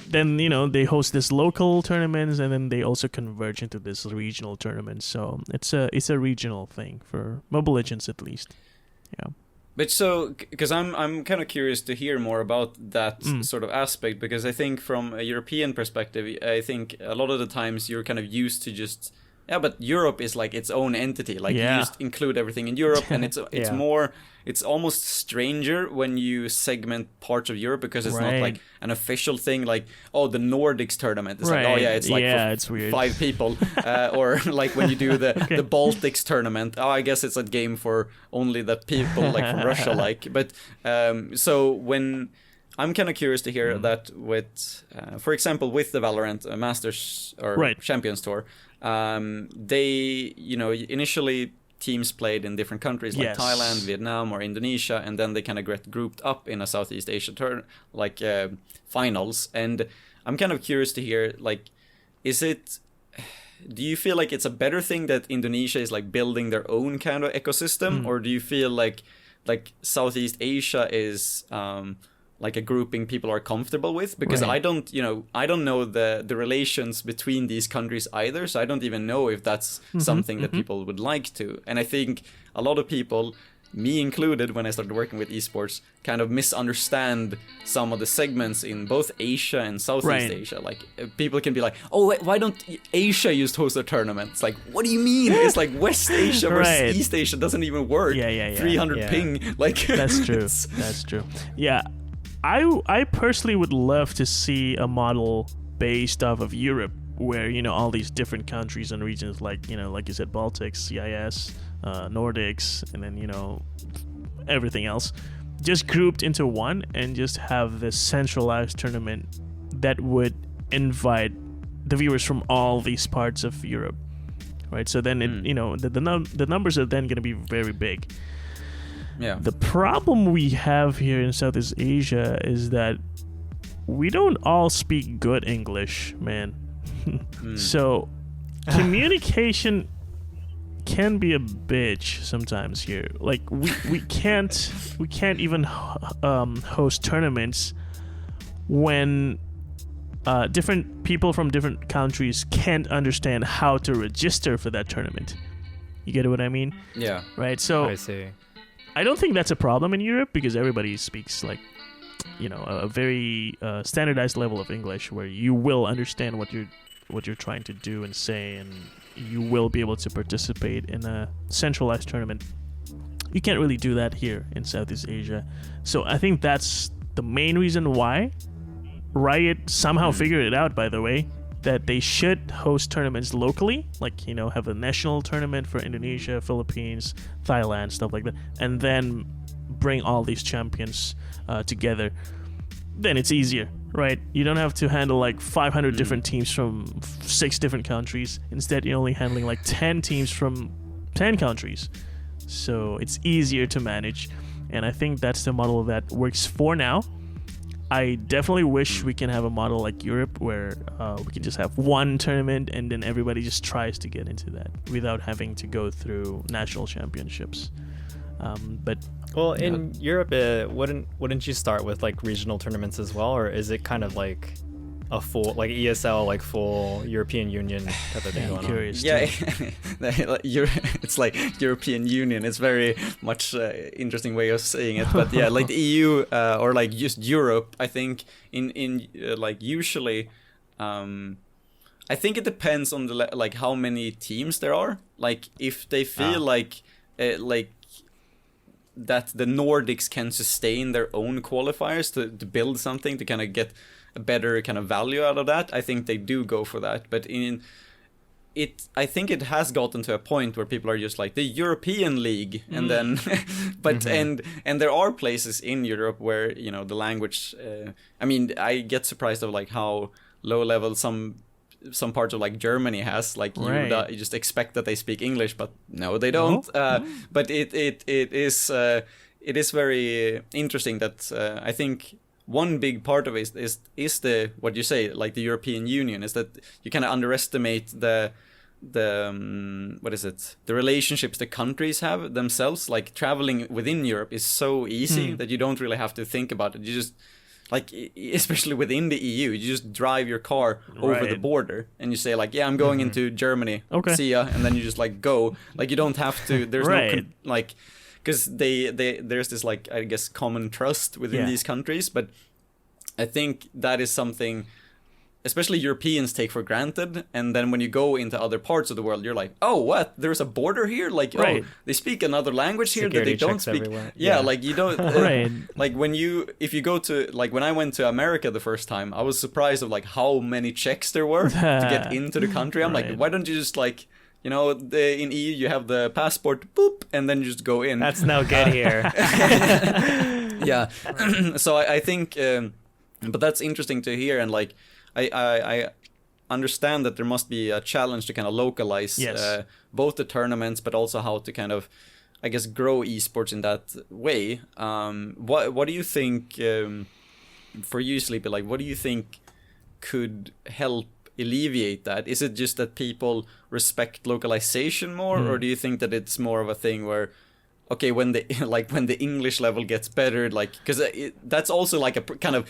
then they host this local tournaments, and then they also converge into this regional tournament. So it's a regional thing for Mobile Legends at least. Yeah. But so, because I'm kind of curious to hear more about that sort of aspect, because I think from a European perspective, I think a lot of the times you're kind of used to just. Yeah, but Europe is like its own entity. Like you just include everything in Europe, and it's more. It's almost stranger when you segment parts of Europe because it's not like an official thing. Like the Nordics tournament. It's like it's like it's weird. 5 people, or like when you do the Baltics tournament. I guess it's a game for only the people like from Russia. Like, but so when. I'm kind of curious to hear that with, for example, with the Valorant Masters or Champions Tour, they, initially teams played in different countries like Thailand, Vietnam, or Indonesia, and then they kind of get grouped up in a Southeast Asia finals. And I'm kind of curious to hear, like, do you feel like it's a better thing that Indonesia is like building their own kind of ecosystem, or do you feel like Southeast Asia is like a grouping people are comfortable with? Because I don't know the relations between these countries either, so I don't even know if that's something that people would like to. And I think a lot of people, me included, when I started working with esports, kind of misunderstand some of the segments in both Asia and Southeast Asia. Like, people can be like, oh, why don't Asia just host a tournament? It's like, what do you mean? It's like West Asia versus East Asia doesn't even work. 300 ping. Like, that's true. That's true. Yeah. I personally would love to see a model based off of Europe, where all these different countries and regions, like like you said, Baltics, CIS, Nordics, and then everything else, just grouped into one, and just have this centralized tournament that would invite the viewers from all these parts of Europe, right? So then the numbers are then going to be very big. Yeah. The problem we have here in Southeast Asia is that we don't all speak good English, man. So communication can be a bitch sometimes here. Like we can't even host tournaments when different people from different countries can't understand how to register for that tournament. You get what I mean? Yeah. Right. So I see. I don't think that's a problem in Europe, because everybody speaks like, a very standardized level of English, where you will understand what you're trying to do and say, and you will be able to participate in a centralized tournament. You can't really do that here in Southeast Asia. So I think that's the main reason why Riot somehow figured it out, by the way, that they should host tournaments locally, like, have a national tournament for Indonesia, Philippines, Thailand, stuff like that, and then bring all these champions together. Then it's easier, right? You don't have to handle like 500 different teams from 6 different countries. Instead, you're only handling like 10 teams from 10 countries. So it's easier to manage, and I think that's the model that works for now. I definitely wish we can have a model like Europe, where we can just have one tournament and then everybody just tries to get into that without having to go through national championships. But in Europe, wouldn't you start with like regional tournaments as well, or is it kind of like a full like ESL, like full European Union type of thing going on? Yeah, it's like European Union. It's very much interesting way of saying it, but yeah, like the EU or like just Europe. I think in like usually, I think it depends on the like how many teams there are. Like if they feel like that the Nordics can sustain their own qualifiers to build something to kind of get a better kind of value out of that, I think they do go for that. But I think it has gotten to a point where people are just like the European League, and then, but and there are places in Europe where the language. I mean, I get surprised of like how low level some parts of like Germany has. Like you just expect that they speak English, but no, they don't. But it is very interesting that I think. One big part of it is the what you say, like the European Union, is that you kind of underestimate the what is it, the relationships the countries have themselves. Like traveling within Europe is so easy that you don't really have to think about it. You just like, especially within the EU, you just drive your car over the border and you say like, yeah, I'm going into Germany, see ya, and then you just like go, like you don't have to, there's no like, because there's this like, I guess, common trust within these countries. But I think that is something especially Europeans take for granted, and then when you go into other parts of the world, you're like, oh, what? There's a border here? Like, oh, they speak another language here that they don't speak. Yeah, like you don't. Like if you go to, like when I went to America the first time, I was surprised of like how many checks there were to get into the country. I'm like, why don't you just like, in EU you have the passport, boop, and then you just go in. That's no good here. Yeah. So I think, but that's interesting to hear, and like I understand that there must be a challenge to kind of localize both the tournaments, but also how to kind of, I guess, grow esports in that way. What do you think, for you, Sleepy, like what do you think could help alleviate that? Is it just that people respect localization more, or do you think that it's more of a thing where, okay, when the English level gets better, like, because that's also like a kind of,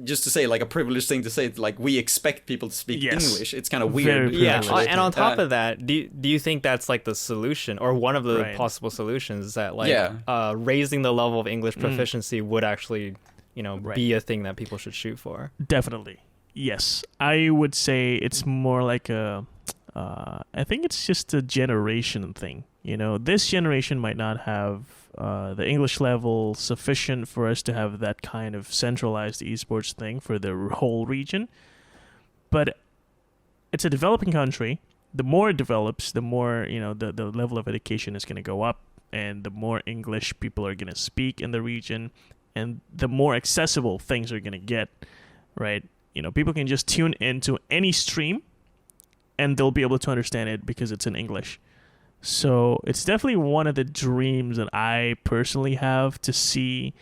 just to say, like a privileged thing to say, like we expect people to speak English. It's kind of weird. Yeah, and on top of that, do you think that's like the solution, or one of the possible solutions, is that like raising the level of English proficiency would actually, be a thing that people should shoot for? Definitely. Yes. I would say it's more like I think it's just a generation thing. This generation might not have the English level sufficient for us to have that kind of centralized esports thing for the whole region. But it's a developing country. The more it develops, the more, the level of education is going to go up, and the more English people are going to speak in the region, and the more accessible things are going to get, right? People can just tune into any stream and they'll be able to understand it because it's in English. So it's definitely one of the dreams that I personally have, to see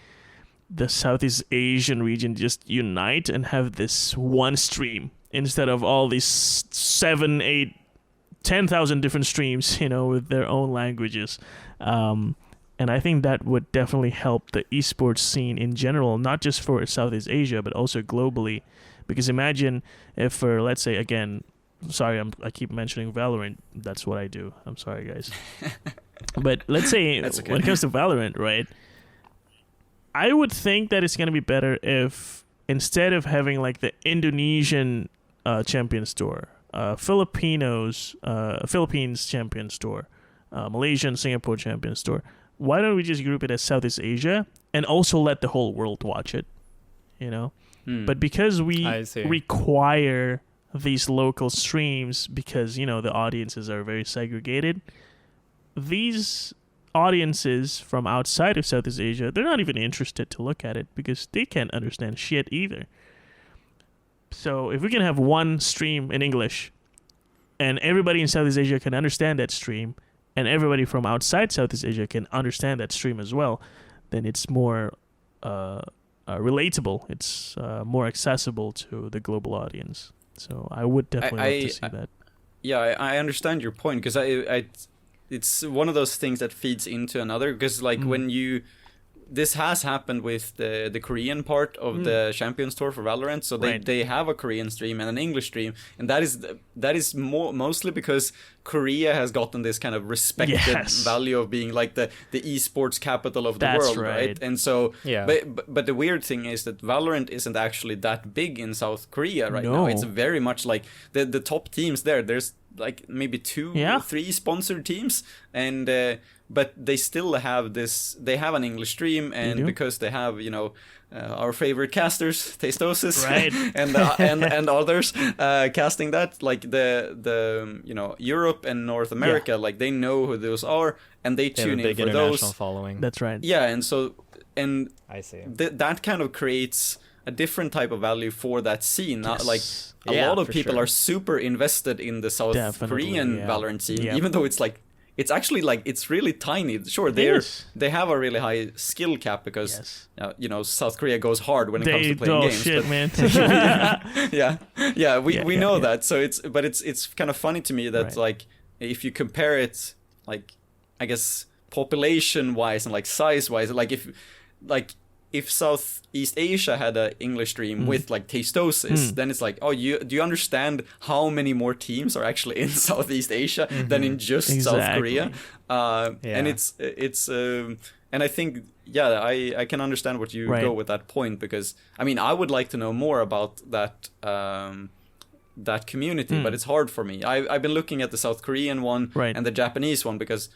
the Southeast Asian region just unite and have this one stream instead of all these 7, 8, 10,000 different streams, with their own languages. And I think that would definitely help the esports scene in general, not just for Southeast Asia, but also globally. Because imagine if, for, let's say, again, sorry, I keep mentioning Valorant. That's what I do. I'm sorry, guys. But let's say when it comes to Valorant, right? I would think that it's going to be better if, instead of having like the Indonesian Champions Tour, Philippines Champions Tour, Malaysian, Singapore Champions Tour, why don't we just group it as Southeast Asia and also let the whole world watch it? But because we require these local streams, because the audiences are very segregated, these audiences from outside of Southeast Asia, they're not even interested to look at it because they can't understand shit either. So if we can have one stream in English and everybody in Southeast Asia can understand that stream, and everybody from outside Southeast Asia can understand that stream as well, then it's more relatable. It's more accessible to the global audience. So I would definitely love to see that. Yeah, I understand your point, because it's one of those things that feeds into another. Because like when this has happened with the Korean part of the Champions Tour for Valorant. So they have a Korean stream and an English stream, and that is mostly because Korea has gotten this kind of respected value of being like the esports capital of the world, right? And so, but the weird thing is that Valorant isn't actually that big in South Korea right now. It's very much like the top teams there. like maybe 2 Yeah. or 3 sponsored teams, and but they still have this. They have an English stream, and because they have our favorite casters, Tastosis, Right. and others casting that, like the Europe and North America, like they know who those are, and they tune in big for international those. following. That's right. Yeah, and so I see. that kind of creates a different type of value for that scene. Yes. Like a Yeah, lot of for people sure. are super invested in the South Definitely, Korean yeah. Valorant scene, Yeah. even though it's actually like it's really tiny. Sure, is. they have a really high skill cap because South Korea goes hard when it comes to They playing oh games. shit, but- man. we know that. So it's kind of funny to me that Right. like if you compare it, like I guess population wise and like size wise, if Southeast Asia had an English stream with like Tastosis, then it's like, do you understand how many more teams are actually in Southeast Asia than in just South Exactly. Korea? And it's and I think I can understand what you go with that point, because I mean I would like to know more about that that community, but it's hard for me. I've been looking at the South Korean one and the Japanese one because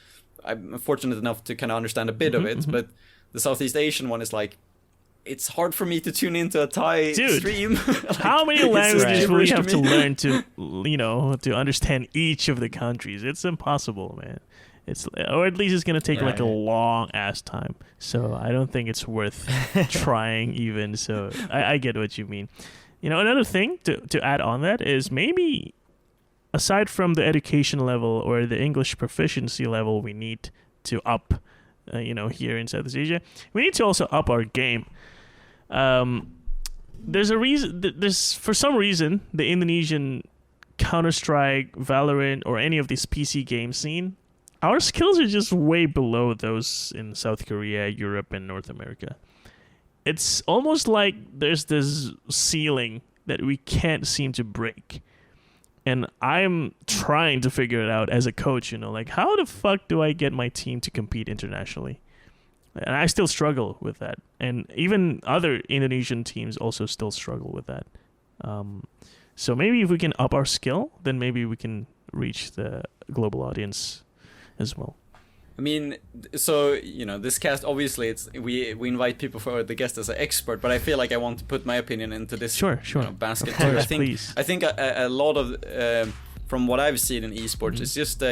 I'm fortunate enough to kind of understand a bit of it, but the Southeast Asian one is like, it's hard for me to tune into a Thai stream. Like, how many it's just languages will you gibberish have to me. learn to understand each of the countries? It's impossible, man. Or at least it's gonna take like a long ass time. So I don't think it's worth trying even. So I get what you mean. Another thing to add on that is maybe aside from the education level or the English proficiency level we need to up, here in Southeast Asia, we need to also up our game. There's a reason. For some reason, the Indonesian Counter-Strike, Valorant, or any of these PC game scene, our skills are just way below those in South Korea, Europe, and North America. It's almost like there's this ceiling that we can't seem to break. And I'm trying to figure it out as a coach, like how the fuck do I get my team to compete internationally? And I still struggle with that. And even other Indonesian teams also still struggle with that. So maybe if we can up our skill, then maybe we can reach the global audience as well. I mean, so this cast, obviously we invite people for the guest as an expert, but I feel like I want to put my opinion into this Sure. basket Of course, too. I think a lot of from what I've seen in esports, it's just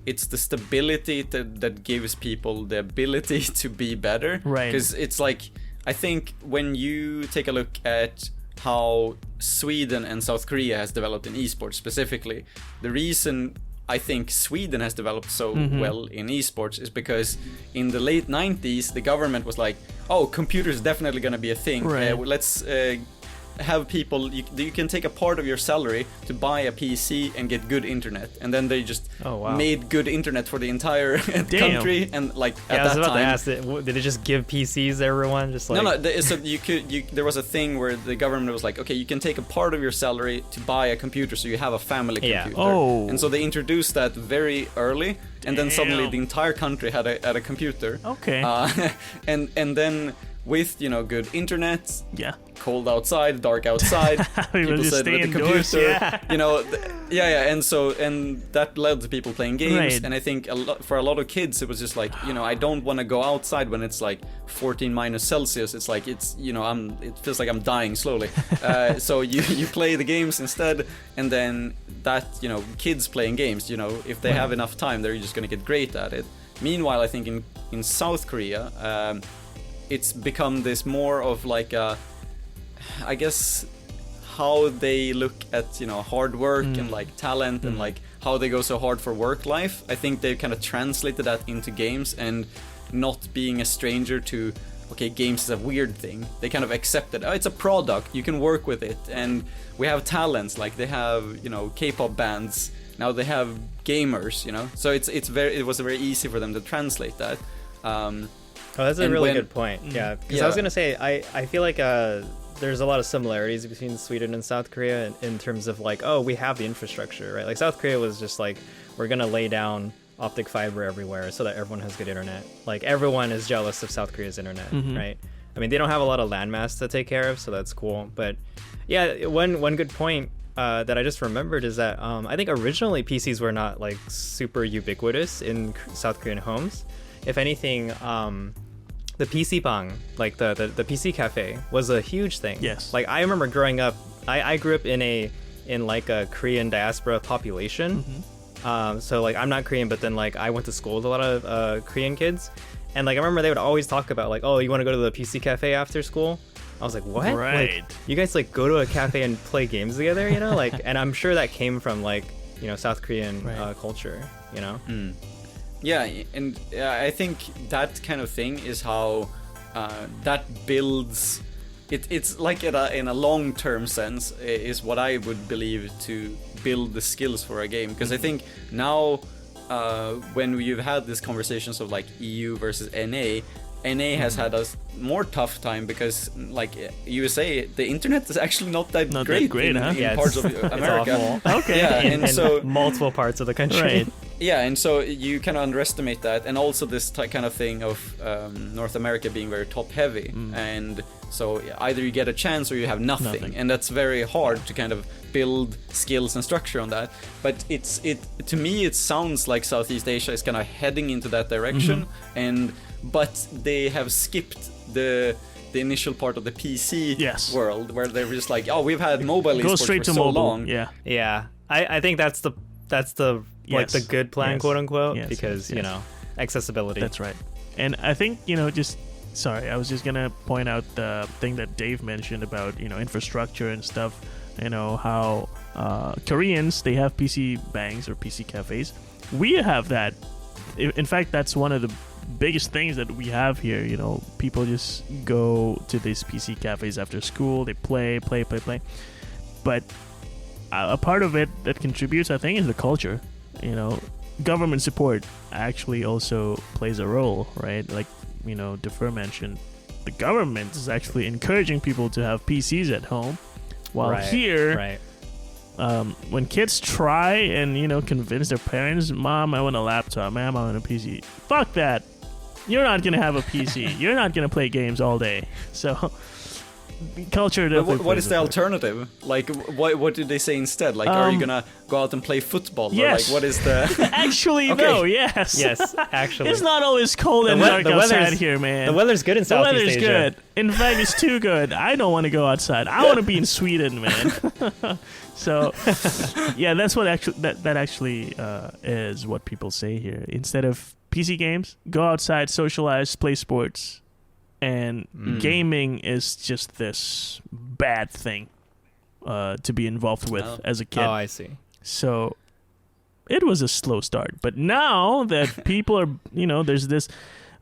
it's the stability that gives people the ability to be better. Right. Because it's like, I think when you take a look at how Sweden and South Korea has developed in esports specifically, the reason I think Sweden has developed so well in esports is because in the late 90s, the government was like, oh, computers definitely going to be a thing. Right. Let's have people, you can take a part of your salary to buy a PC and get good internet. And then they just made good internet for the entire country. And like at that time, to ask, did it just give PCs to everyone? Just like... No. So there was a thing where the government was like, okay, you can take a part of your salary to buy a computer, so you have a family computer. Oh. And so they introduced that very early, and then suddenly the entire country had a computer. Okay. And then with good internet, yeah, cold outside, dark outside, people said with the computer, and that led to people playing games. Right. And I think for a lot of kids, it was just like, I don't want to go outside when it's like 14 minus Celsius. It's like it feels like I'm dying slowly. So you play the games instead, and then that kids playing games, if they have enough time, they're just gonna get great at it. Meanwhile, I think in South Korea, it's become this more of like I guess how they look at hard work and like talent and like how they go so hard for work life. I think they've kind of translated that into games, and not being a stranger to games is a weird thing. They kind of accept it. Oh, it's a product, you can work with it, and we have talents, like they have K-pop bands, now they have gamers, so it was very easy for them to translate that. Oh, that's a really good point. Yeah, because I was gonna say I feel like there's a lot of similarities between Sweden and South Korea in terms of like, oh, we have the infrastructure, right? Like South Korea was just like, we're gonna lay down optic fiber everywhere so that everyone has good internet. Like everyone is jealous of South Korea's internet, right? I mean, they don't have a lot of landmass to take care of, so that's cool. But yeah, one good point that I just remembered is that I think originally PCs were not like super ubiquitous in South Korean homes. If anything, the PC bang, like the PC cafe, was a huge thing. Yes. Like I remember growing up, I grew up in like a Korean diaspora population. So like I'm not Korean, but then like I went to school with a lot of Korean kids, and like I remember they would always talk about like, oh, you want to go to the PC cafe after school? I was like, what? Right. Like, you guys like go to a cafe and play games together, you know? Like, and I'm sure that came from like, you know, South Korean culture, you know? Yeah, and I think that kind of thing is how that builds. It's like in a long-term sense is what I would believe to build the skills for a game. Because I think now when you've had these conversations of like EU versus NA has had a more tough time because, like USA, the internet is actually not that great in parts of America. Okay. Yeah, and so multiple parts of the country. Right. Yeah, and so you kind of underestimate that, and also this kind of thing of North America being very top-heavy, and so either you get a chance or you have nothing. And that's very hard to kind of build skills and structure on that. But to me, it sounds like Southeast Asia is kind of heading into that direction, but they have skipped the initial part of the PC world where they're just like, oh, we've had mobile esports for so long. Yeah. I think that's the like the good plan, quote unquote, because you know, accessibility. That's right. And I think, you know, I was just gonna point out the thing that Dave mentioned about, you know, infrastructure and stuff. You know how Koreans, they have PC bangs or PC cafes. We have that. In fact, that's one of the biggest things that we have here. You know, people just go to these PC cafes after school. They play. But a part of it that contributes, I think, is the culture. You know, government support actually also plays a role, right? Like, you know, Defer mentioned, the government is actually encouraging people to have PCs at home, while here, when kids try and, you know, convince their parents, Mom, I want a laptop, Mom, I want a PC. Fuck that. You're not gonna have a PC. You're not gonna play games all day. So culture definitely. What is the alternative? Like, what do they say instead? Like, are you gonna go out and play football? Yes. Or like, what is the? Actually, no. Yes. Yes. Actually, it's not always cold and dark outside here, man. The weather's good in Southeast Asia. The weather's good. In fact, it's too good. I don't want to go outside. I want to be in Sweden, man. So, yeah, that's what that actually is what people say here. Instead of PC games, go outside, socialize, play sports. And gaming is just this bad thing to be involved with as a kid. Oh, I see. So it was a slow start. But now that people are, you know, there's this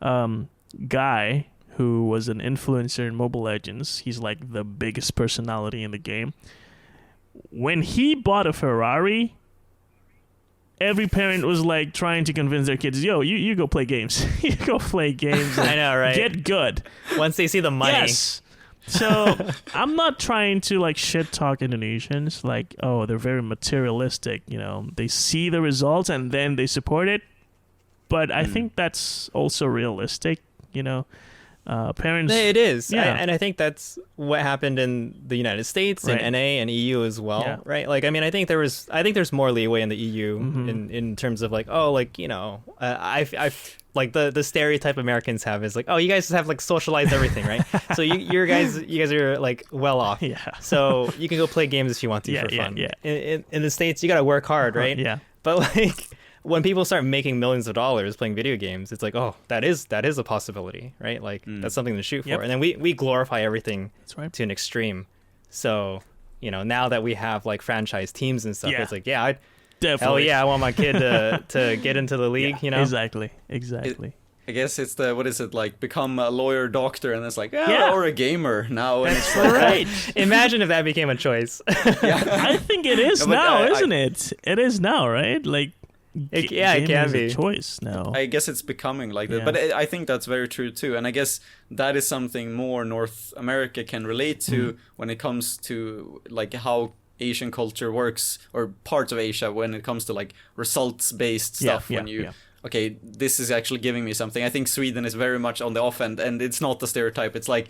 guy who was an influencer in Mobile Legends. He's like the biggest personality in the game. When he bought a Ferrari, every parent was like trying to convince their kids, yo, you go play games. You go play games. I know, right? Get good. Once they see the money. Yes. So I'm not trying to like shit talk Indonesians. Like, oh, they're very materialistic. You know, they see the results and then they support it. But I think that's also realistic. You know, parents. It is. Yeah. And I think that's what happened in the United States and NA and EU as well, right? Like, I mean, I think there's more leeway in the EU in terms of like, oh, like, you know, I like the stereotype Americans have is like, oh, you guys have like socialized everything, right? So you guys are like well off. Yeah. So you can go play games if you want to for fun. Yeah. In the States, you got to work hard, right? Yeah. But like, when people start making millions of dollars playing video games, it's like, oh, that is a possibility, right? Like that's something to shoot for. And then we glorify everything to an extreme. So, you know, now that we have like franchise teams and stuff, it's like, definitely. Hell yeah, I want my kid to get into the league, you know? Exactly. I guess it's what is it, like, become a lawyer, doctor, and it's like, or a gamer now. And it's like, right. Imagine if that became a choice. I think it is now, isn't it? It is now, right? Like, it can be a choice now. I guess it's becoming like that, but I think that's very true too. And I guess that is something more North America can relate to when it comes to like how Asian culture works, or parts of Asia when it comes to like results based stuff. okay, this is actually giving me something. I think Sweden is very much on the off end, and it's not the stereotype. It's like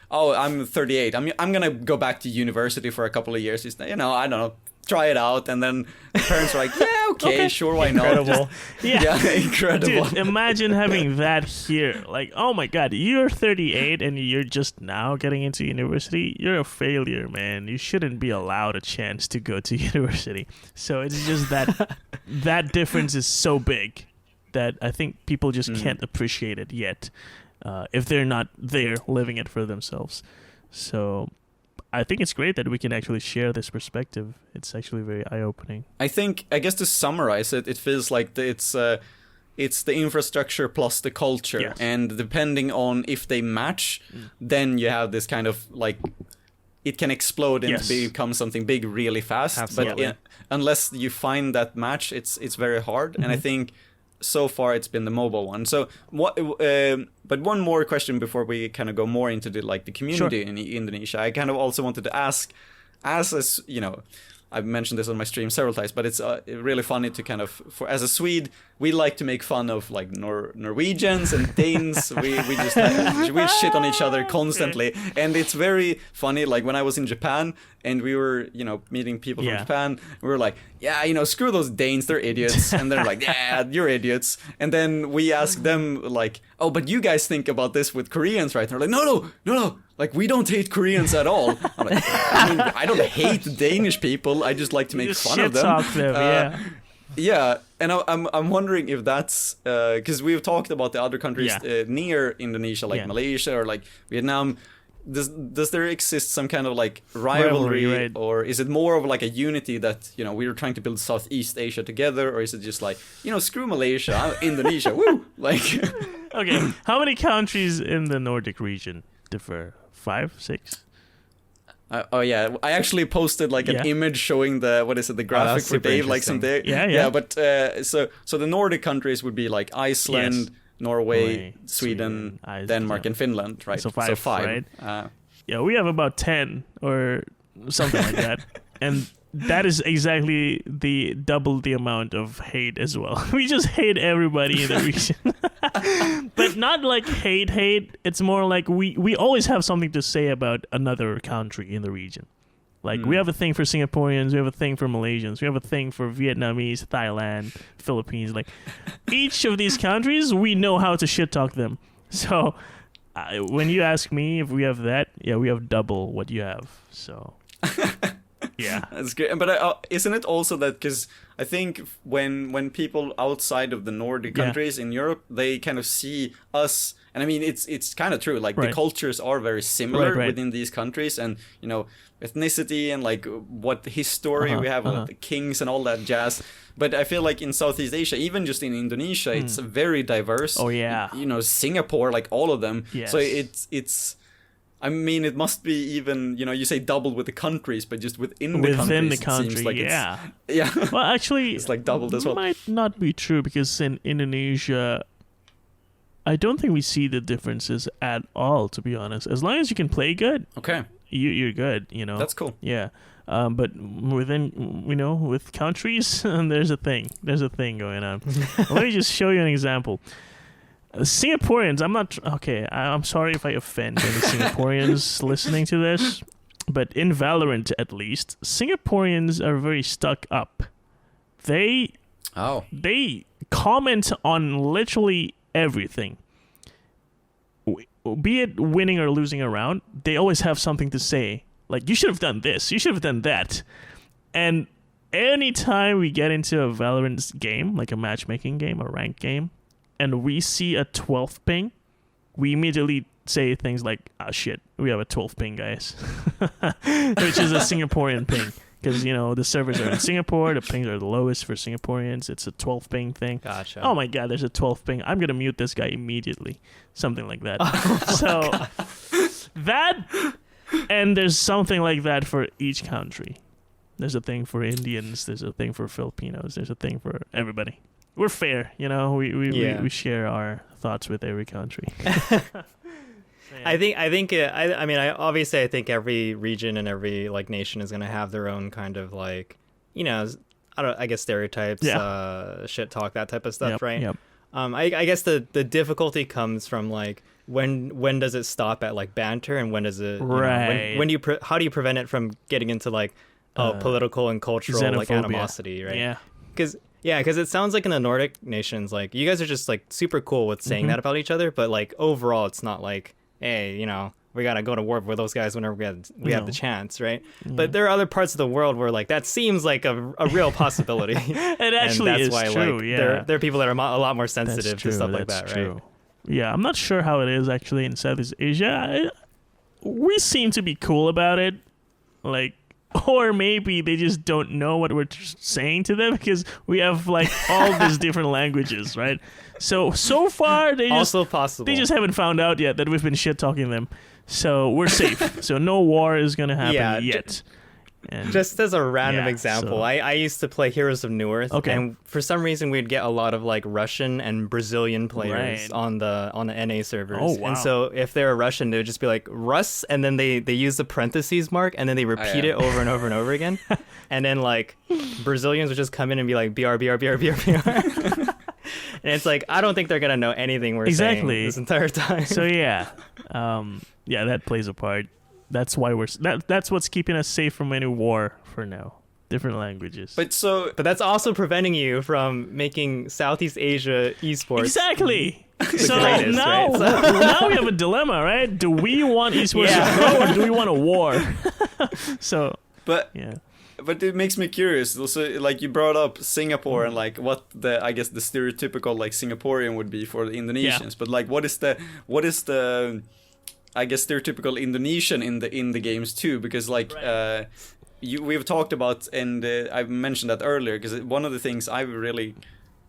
I'm 38. I'm gonna go back to university for a couple of years. It's, I don't know, try it out, and then parents are like, yeah, okay, sure, why incredible. not? Yeah, incredible. Dude, imagine having that here. Like, oh my god, you're 38 and you're just now getting into university. You're a failure, man. You shouldn't be allowed a chance to go to university. So it's just that difference is so big that I think people just can't appreciate it yet, if they're not there living it for themselves. So I think it's great that we can actually share this perspective. It's actually very eye-opening. I guess to summarize it, it feels like it's the infrastructure plus the culture. Yes. And depending on if they match, then you have this kind of like, it can explode and become something big really fast. Absolutely. But unless you find that match, it's very hard. And I think so far it's been the mobile one. So what? But one more question before we kind of go more into the community in Indonesia. I kind of also wanted to ask, as you know, I've mentioned this on my stream several times, but it's really funny to kind of, as a Swede, we like to make fun of like Norwegians and Danes. we just we shit on each other constantly, and it's very funny. Like when I was in Japan and we were meeting people from Japan, we were like, yeah, screw those Danes, they're idiots, and they're like, yeah, you're idiots. And then we ask them like, oh, but you guys think about this with Koreans, right? And they're like, no. Like, we don't hate Koreans at all. I'm like, I don't hate Danish people. I just like to make fun of them. Talk them, yeah, and I'm wondering if that's because we've talked about the other countries near Indonesia, like Malaysia or like Vietnam. Does there exist some kind of like rivalry, right? Or is it more of like a unity that we are trying to build Southeast Asia together, or is it just like screw Malaysia, Indonesia, woo? Like, okay, how many countries in the Nordic region differ? 5, 6? Oh yeah, I actually posted like an image showing the graphic for Dave, like some day. Yeah. But so the Nordic countries would be like Iceland, Norway, Sweden, Denmark, and Finland, right? So 5, right? Yeah, we have about 10 or something like that, and that is exactly double the amount of hate as well. We just hate everybody in the region. But not like hate. It's more like we always have something to say about another country in the region. Like we have a thing for Singaporeans, we have a thing for Malaysians, we have a thing for Vietnamese, Thailand, Philippines. Like each of these countries, we know how to shit talk them. So when you ask me if we have that, we have double what you have. So yeah, that's great. But isn't it also that because I think when people outside of the Nordic countries in Europe, they kind of see us, and I mean it's kind of true. Like the cultures are very similar within these countries, and ethnicity and like what history we have, the kings and all that jazz. But I feel like in Southeast Asia, even just in Indonesia, it's very diverse. Oh yeah, Singapore, like all of them. Yes. So it's. I mean, it must be even, you say double with the countries, but just within the country, it seems like yeah. Well, actually, it's like doubled as well. Might not be true because in Indonesia, I don't think we see the differences at all. To be honest, as long as you can play good, okay, you're good. That's cool. Yeah, but within with countries, there's a thing going on. Let me just show you an example. Singaporeans, I'm sorry if I offend any Singaporeans listening to this, but in Valorant at least, Singaporeans are very stuck up. They comment on literally everything. Be it winning or losing a round, they always have something to say. Like, you should have done this, you should have done that. And anytime we get into a Valorant game, like a matchmaking game, a ranked game, and we see a 12th ping, we immediately say things like, "Ah, shit, we have a 12th ping, guys," which is a Singaporean ping. Because, the servers are in Singapore, the pings are the lowest for Singaporeans. It's a 12th ping thing. Gotcha. Oh my god, there's a 12th ping. I'm going to mute this guy immediately. Something like that. That, and there's something like that for each country. There's a thing for Indians, there's a thing for Filipinos, there's a thing for everybody. We're fair, we share our thoughts with every country. I think obviously I think every region and every nation is going to have their own kind of I guess stereotypes, shit talk, that type of stuff, right? Yep. I guess the difficulty comes from like when does it stop at like banter, and when does it when do you how do you prevent it from getting into like political and cultural like animosity, right? Yeah. Because it sounds like in the Nordic nations, like you guys are just like super cool with saying that about each other, but like overall, it's not like, hey, we gotta go to war with those guys whenever we have the chance, right? Yeah. But there are other parts of the world where like that seems like a real possibility. It actually and that's is why, true. Like, there are people that are a lot more sensitive to stuff like that, right? Yeah, I'm not sure how it is actually in Southeast Asia. We seem to be cool about it, like. Or maybe they just don't know what we're saying to them because we have like all these different languages, right? So far they just haven't found out yet that we've been shit talking them. So we're safe. So no war is gonna happen yet. And just as a random example, I used to play Heroes of Newerth, and for some reason we'd get a lot of like Russian and Brazilian players on the NA servers. Oh, wow. And so if they were Russian, they would just be like Russ, and then they use the parentheses mark, and then they repeat it over and over and over again. And then like Brazilians would just come in and be like BR BR BR BR BR. And it's like, I don't think they're gonna know anything we're saying this entire time. So that plays a part. That's why that's what's keeping us safe from any war for now. Different languages. But that's also preventing you from making Southeast Asia esports. Exactly. So now we have a dilemma, right? Do we want esports to grow, or do we want a war? But it makes me curious. Also, like you brought up Singapore and like what the stereotypical like Singaporean would be for the Indonesians. Yeah. But like what is the I guess stereotypical Indonesian in the games too, because like we've talked about, and I've mentioned that earlier, because one of the things I've really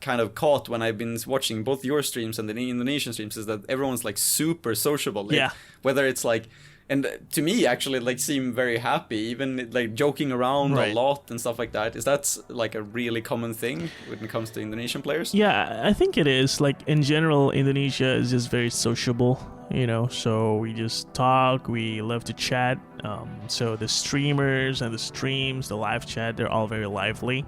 kind of caught when I've been watching both your streams and the Indonesian streams is that everyone's like super sociable. Whether it's like, and to me actually like seem very happy, even like joking around a lot and stuff like that. Is that like a really common thing when it comes to Indonesian players? Yeah, I think it is. Like in general, Indonesia is just very sociable. So we just talk, we love to chat. So the streamers and the streams, the live chat, they're all very lively.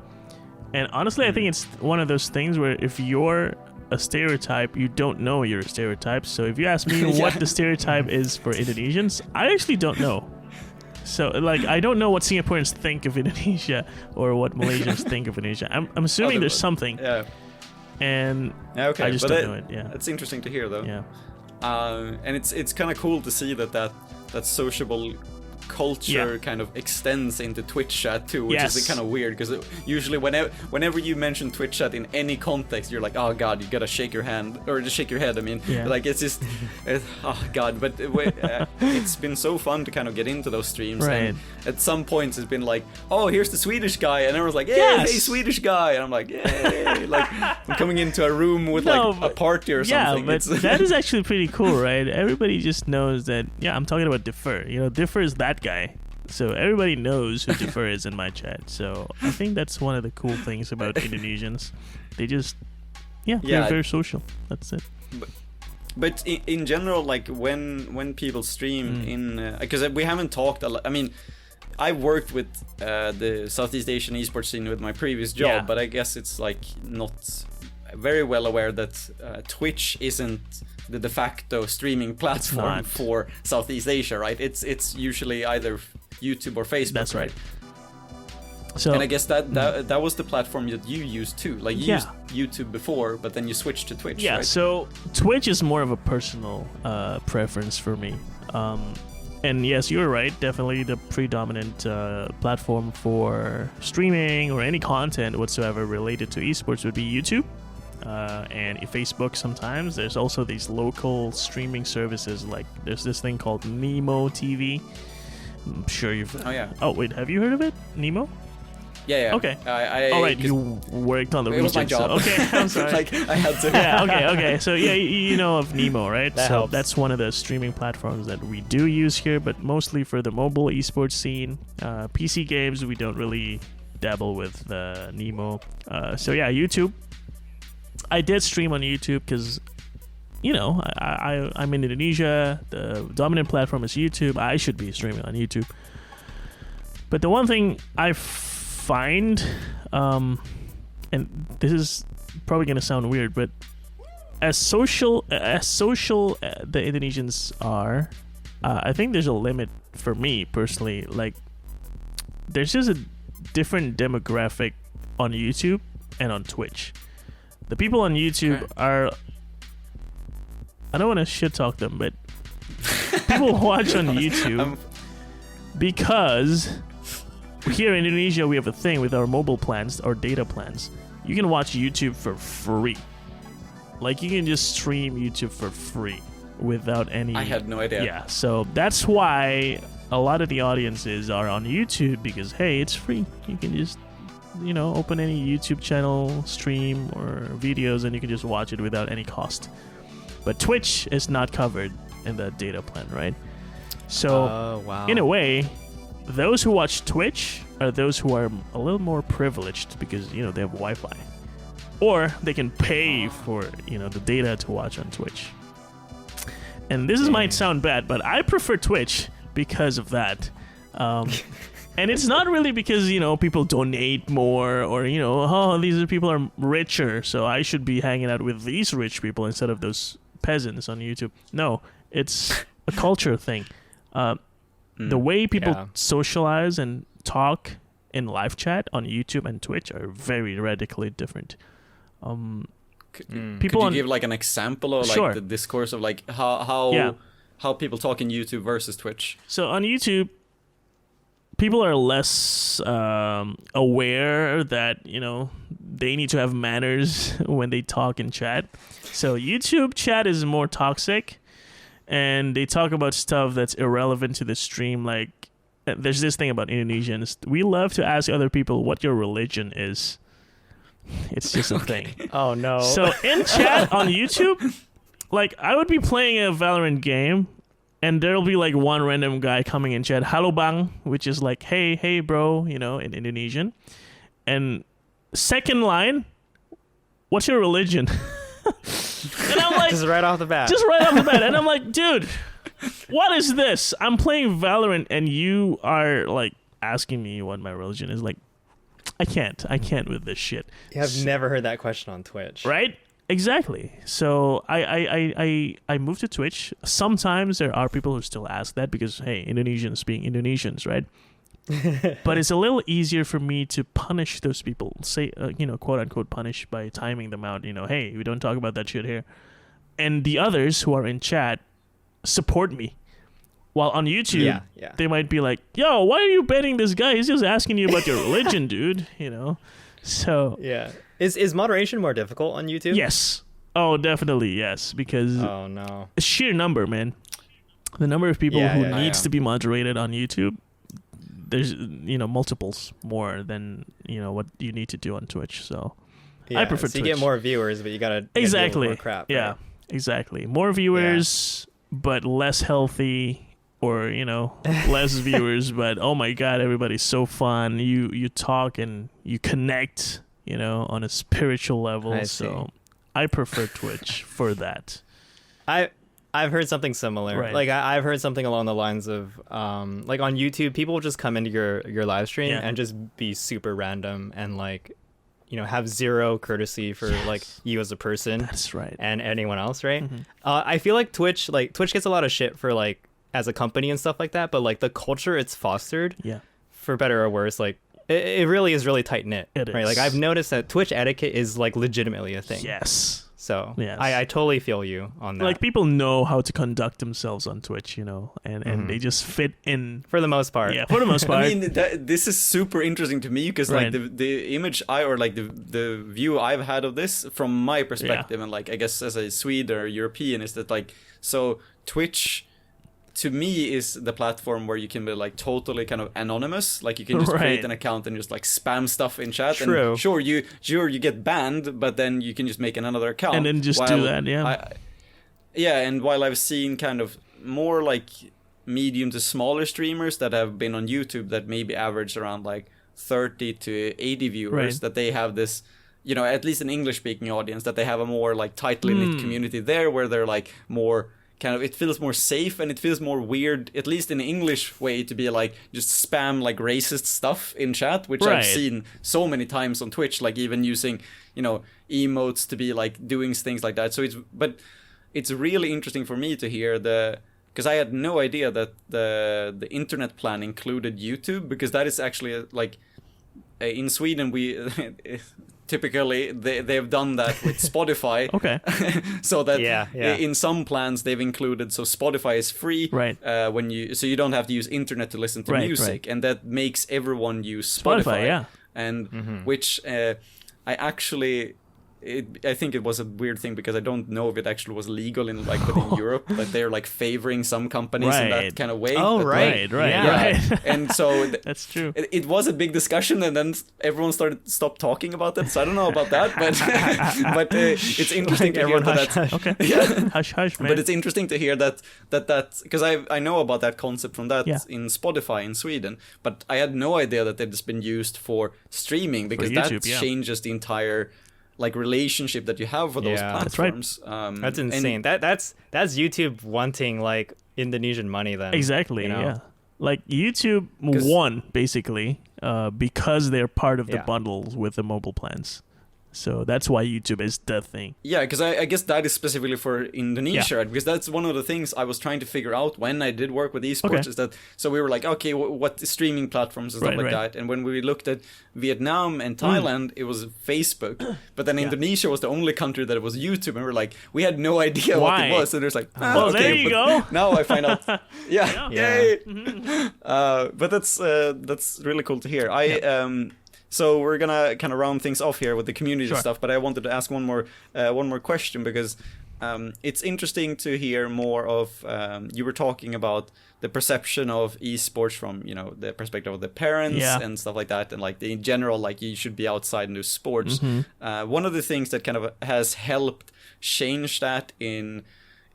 And honestly, I think it's one of those things where if you're a stereotype, you don't know you're a stereotype. So if you ask me what the stereotype is for Indonesians, I actually don't know. So like I don't know what Singaporeans think of Indonesia or what Malaysians think of Indonesia. I'm assuming there's something. Yeah. And I just don't know it. Yeah. It's interesting to hear though. Yeah. And it's kind of cool to see that sociable culture kind of extends into Twitch chat too, which is kind of weird because usually whenever you mention Twitch chat in any context, you're like, oh god, you gotta shake your hand or just shake your head. I mean, like it's just, oh god. But it's been so fun to kind of get into those streams. Right. And at some points, it's been like, oh, here's the Swedish guy, and everyone's like, hey, Swedish guy, and I'm like, yay, like I'm coming into a room with like a party or something. Yeah, but that is actually pretty cool, right? Everybody just knows that. Yeah, I'm talking about Differ. Differ is that guy. So everybody knows who Differ is in my chat. So I think that's one of the cool things about Indonesians. They just, they're very social. That's it. But in general, like when people stream in, because we haven't talked a lot. I mean, I worked with the Southeast Asian esports scene with my previous job, but I guess it's like not very well aware that Twitch isn't the de facto streaming platform for Southeast Asia, right? It's usually either YouTube or Facebook. That's right. So, and I guess that was the platform that you used too. Like you used YouTube before, but then you switched to Twitch. Yeah. Right? So Twitch is more of a personal preference for me. And yes, you're right. Definitely the predominant platform for streaming or any content whatsoever related to esports would be YouTube. And Facebook sometimes. There's also these local streaming services, like there's this thing called Nemo TV. I'm sure you've... Oh, wait, have you heard of it? Nemo? Yeah. Okay. All right, you worked on the region. It was my job. So, okay, I'm sorry. Like, I had to... Yeah, okay. So, you know of Nemo, right? That helps. That's one of the streaming platforms that we do use here, but mostly for the mobile esports scene. PC games, we don't really dabble with Nemo. So, YouTube. I did stream on YouTube because, I'm in Indonesia. The dominant platform is YouTube. I should be streaming on YouTube. But the one thing I find, and this is probably gonna sound weird, but as social the Indonesians are, I think there's a limit for me personally. Like, there's just a different demographic on YouTube and on Twitch. The people on YouTube are, I don't want to shit talk them, but people watch on YouTube because here in Indonesia we have a thing with our mobile plans, our data plans. You can watch YouTube for free. Like, you can just stream YouTube for free without any... I had no idea. Yeah, so that's why a lot of the audiences are on YouTube, because, hey, it's free. You can just, open any YouTube channel, stream, or videos, and you can just watch it without any cost. But Twitch is not covered in the data plan, right? So, in a way, those who watch Twitch are those who are a little more privileged because, they have Wi-Fi. Or they can pay for, the data to watch on Twitch. And this might sound bad, but I prefer Twitch because of that. And it's not really because, people donate more or, these people are richer, so I should be hanging out with these rich people instead of those peasants on YouTube. No, it's a culture thing. The way people socialize and talk in live chat on YouTube and Twitch are very radically different. Could you give like an example of like the discourse of like how people talk in YouTube versus Twitch? So on YouTube, people are less aware that they need to have manners when they talk in chat. So YouTube chat is more toxic, and they talk about stuff that's irrelevant to the stream. Like, there's this thing about Indonesians: we love to ask other people what your religion is. It's just a thing. Oh no. So in chat on YouTube, like, I would be playing a Valorant game and there'll be like one random guy coming in chat, "Halo bang," which is like, hey bro, in Indonesian. And second line, "What's your religion?" And I'm like, just right off the bat. And I'm like, dude, what is this? I'm playing Valorant and you are like asking me what my religion is. Like, I can't with this shit. Yeah, I've never heard that question on Twitch. Right? Exactly. So I moved to Twitch. Sometimes there are people who still ask that because, hey, Indonesians being Indonesians, right? But it's a little easier for me to punish those people. Say, quote unquote punish by timing them out. Hey, we don't talk about that shit here. And the others who are in chat support me. While on YouTube, they might be like, "Yo, why are you banning this guy? He's just asking you about your religion, dude." So yeah, is moderation more difficult on YouTube? Yes. Oh, definitely yes. Because sheer number, man. The number of people who needs to be moderated on YouTube, there's multiples more than what you need to do on Twitch. So I prefer Twitch. You get more viewers, but you gotta exactly more crap. Yeah, right? Exactly. More viewers, but less healthy. Or less viewers, but oh my god, everybody's so fun. You talk and you connect, on a spiritual level. I prefer Twitch for that. I've heard something similar. Right. Like I've heard something along the lines of like on YouTube, people will just come into your live stream and just be super random and like have zero courtesy for like you as a person. That's right. And anyone else, right? Mm-hmm. I feel like Twitch gets a lot of shit for like as a company and stuff like that, but like the culture it's fostered, for better or worse, like it really is really tight knit, right? Is. Like I've noticed that Twitch etiquette is like legitimately a thing. Yes. So I totally feel you on that. Like people know how to conduct themselves on Twitch, and they just fit in for the most part. Yeah, for the most part. I mean, this is super interesting to me because like the image the view I've had of this from my perspective, and like I guess as a Swede or European, is that like so Twitch to me is the platform where you can be like totally kind of anonymous, like you can just create an account and just like spam stuff in chat. True. And sure you get banned, but then you can just make another account and then just do that. And while I've seen kind of more like medium to smaller streamers that have been on YouTube that maybe average around like 30 to 80 viewers, that they have this, at least an English speaking audience, that they have a more like tightly knit community there where they're like more kind of, it feels more safe, and it feels more weird, at least in the English way, to be like just spam like racist stuff in chat, which I've seen so many times on Twitch, like even using, you know, emotes to be like doing things like that. So it's really interesting for me to hear because I had no idea that the internet plan included YouTube, because that is actually like in Sweden we typically they have done that with Spotify. Okay. So that in some plans they've included, so Spotify is free, right? So you don't have to use internet to listen to music, and that makes everyone use Spotify. Yeah. And which I actually. I think it was a weird thing, because I don't know if it actually was legal in like within Europe, that they're like favoring some companies in that kind of way. Oh, right. And so that's true. It was a big discussion, and then everyone stopped talking about it. So I don't know about that, but it's interesting to hear that. Okay. Yeah. Hush, man. But it's interesting to hear that because I know about that concept from that in Spotify in Sweden, but I had no idea that it's been used for streaming, because YouTube, that changes the entire like relationship that you have for those platforms. That's right. That's insane. That's YouTube wanting like Indonesian money then. Exactly. You know? Yeah. Like YouTube won basically because they're part of the bundles with the mobile plans. So that's why YouTube is the thing. Yeah, because I guess that is specifically for Indonesia, right? Because that's one of the things I was trying to figure out when I did work with esports, is that, so we were like, okay, what streaming platforms and stuff like that. And when we looked at Vietnam and Thailand, it was Facebook. But then Indonesia was the only country that it was YouTube. And we were like, we had no idea what it was. And there's like, there you go. Now I find out. Yay! But that's really cool to hear. So we're gonna kind of round things off here with the community stuff, but I wanted to ask one more question, because it's interesting to hear more of. You were talking about the perception of esports from, you know, the perspective of the parents and stuff like that, and like in general, like you should be outside and do sports. One of the things that kind of has helped change that in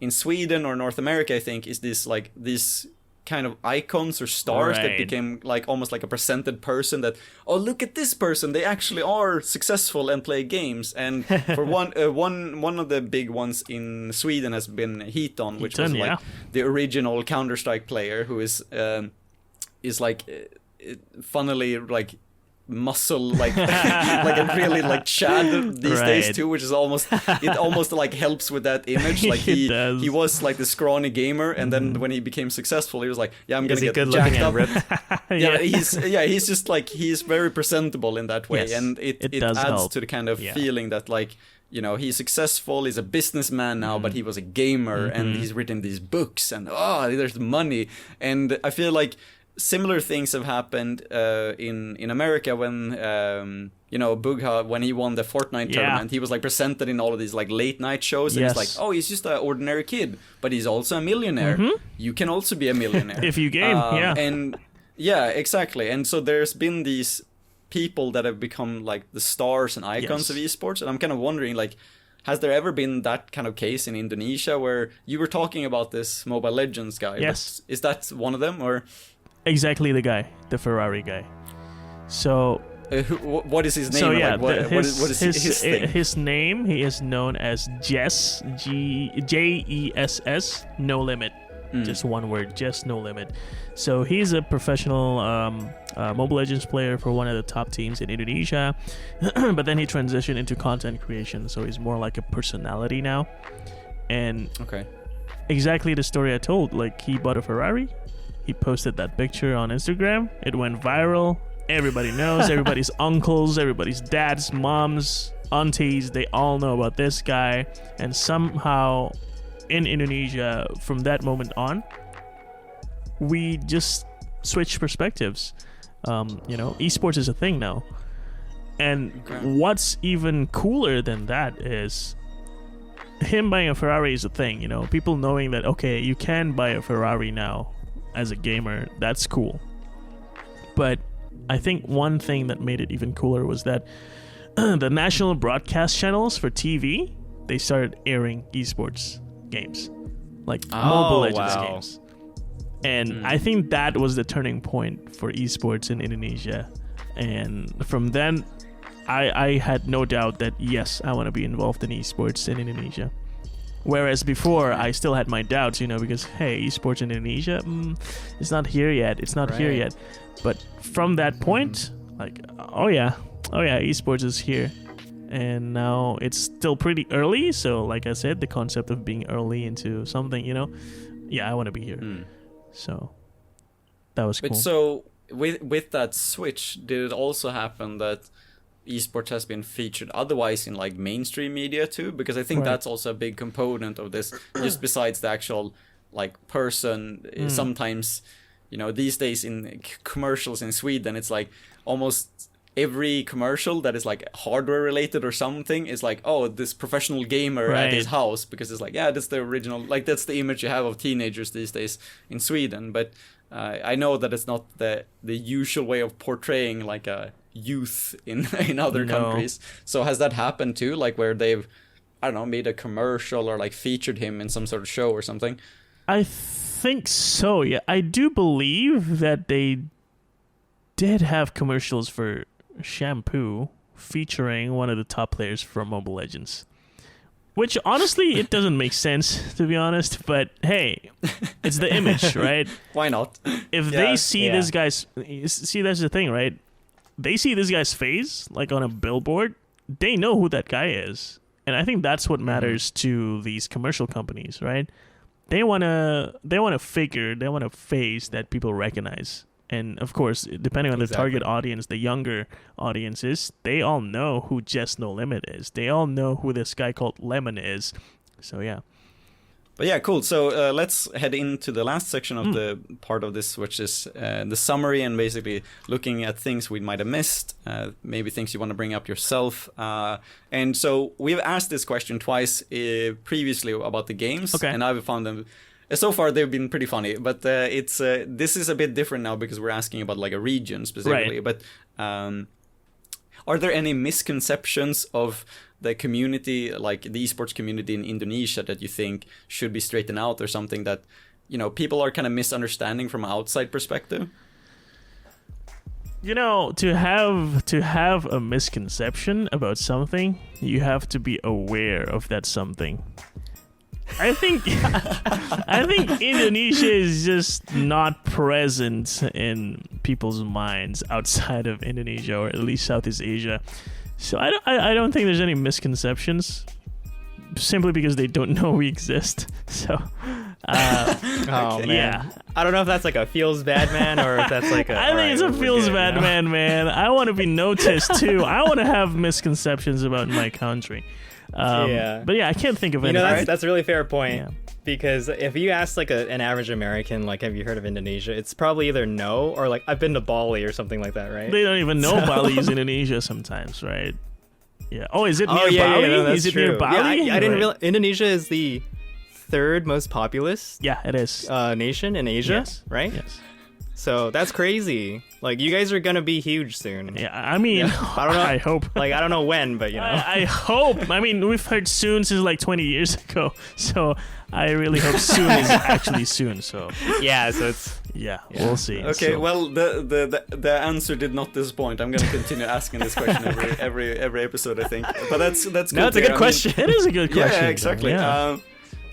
Sweden or North America, I think, is these kind of icons or stars that became like almost like a presented person, that, oh, look at this person, they actually are successful and play games. And for one of the big ones in Sweden has been Heaton, which was like the original Counter-Strike player, who is like funnily like muscle like like a really like Chad these days too, which is almost like helps with that image. Like he was like the scrawny gamer, and then when he became successful, he was like, I'm gonna get jacked up. He's just like, he's very presentable in that way, and it adds help to the kind of feeling that, like, you know, he's successful, he's a businessman now, but he was a gamer, and he's written these books, and there's money. And I feel like similar things have happened in America when you know, Bugha, when he won the Fortnite tournament, he was like presented in all of these like late night shows, and it's like, oh, he's just an ordinary kid, but he's also a millionaire. You can also be a millionaire if you game. And exactly. And so there's been these people that have become like the stars and icons of esports, and I'm kind of wondering, like, has there ever been that kind of case in Indonesia, where you were talking about this Mobile Legends guy? Yes. Is that one of them, or? Exactly, the guy, the Ferrari guy. So what is his name? So what is his thing? His name, he is known as Jess, Jess, No Limit. Just one word, Jess No Limit. So he's a professional Mobile Legends player for one of the top teams in Indonesia, but then he transitioned into content creation, so he's more like a personality now. And exactly the story I told, like, he bought a Ferrari. He posted that picture on Instagram. It went viral. Everybody knows. Everybody's uncles, everybody's dads, moms, aunties, they all know about this guy. And somehow in Indonesia, from that moment on, we just switched perspectives. You know, esports is a thing now. And what's even cooler than that is him buying a Ferrari is a thing. You know, people knowing that, okay, you can buy a Ferrari now as a gamer, that's cool. But I think one thing that made it even cooler was that the national broadcast channels for TV, they started airing esports games, like Mobile Legends games. And I think that was the turning point for esports in Indonesia. And from then, I had no doubt that, yes, I want to be involved in esports in Indonesia. Whereas before, I still had my doubts, because, hey, Esports Indonesia, it's not here yet. It's not here yet. But from that point, like, oh yeah, Esports is here. And now it's still pretty early. So, like I said, the concept of being early into something, yeah, I want to be here. So, that was cool. But so, with that switch, did it also happen that esports has been featured otherwise in like mainstream media too? Because I think that's also a big component of this, just besides the actual like person. Sometimes, these days in commercials in Sweden, it's like almost every commercial that is like hardware related or something is like, oh, this professional gamer at his house, because it's like, yeah, that's the original, like that's the image you have of teenagers these days in Sweden. But I know that it's not the usual way of portraying like a youth in other countries. So has that happened too, like where they've, I don't know, made a commercial or like featured him in some sort of show or something? I think so, yeah. I do believe that they did have commercials for shampoo featuring one of the top players from Mobile Legends, which honestly it doesn't make sense, to be honest, but hey, it's the image, right? Why not? If they see this guy's, that's the thing, right? They see this guy's face like on a billboard, they know who that guy is. And I think that's what matters to these commercial companies, right? They want a figure, they want a face that people recognize. And of course, depending on the target audience, the younger audiences, they all know who Just No Limit is. They all know who this guy called Lemon is. So yeah. But yeah, cool. So let's head into the last section of the part of this, which is the summary and basically looking at things we might have missed, maybe things you want to bring up yourself. And so we've asked this question twice previously about the games, and I've found them. So far, they've been pretty funny, but it's this is a bit different now because we're asking about like a region specifically. But are there any misconceptions of the community, like the esports community in Indonesia, that you think should be straightened out, or something that people are kind of misunderstanding from an outside perspective? To have a misconception about something, you have to be aware of that something. I think Indonesia is just not present in people's minds outside of Indonesia, or at least Southeast Asia. So I don't think there's any misconceptions, simply because they don't know we exist. So man. Yeah. I don't know if that's like a feels bad man or if that's like a I think it's a feels bad man. I want to be noticed too. I want to have misconceptions about my country. But yeah, I can't think of any. That's a really fair point. Yeah. Because if you ask like an average American, like, have you heard of Indonesia? It's probably either no or like, I've been to Bali or something like that, right? They don't even know Bali is Indonesia sometimes, right? Yeah. Oh, is it near Bali? Yeah, is it near Bali? I didn't realize Indonesia is the third most populous. Yeah, it is. Nation in Asia, right? Yes. So that's crazy. Like, you guys are gonna be huge soon. Yeah, I mean, I don't know. I hope. Like, I don't know when, but I hope. I mean, we've heard soon since like 20 years ago. So I really hope soon is actually soon. So yeah, so it's we'll see. Okay, well, the answer did not disappoint. I'm gonna continue asking this question every episode, I think. But that's good. No, it's a good question. It is a good question. Yeah, exactly. Yeah.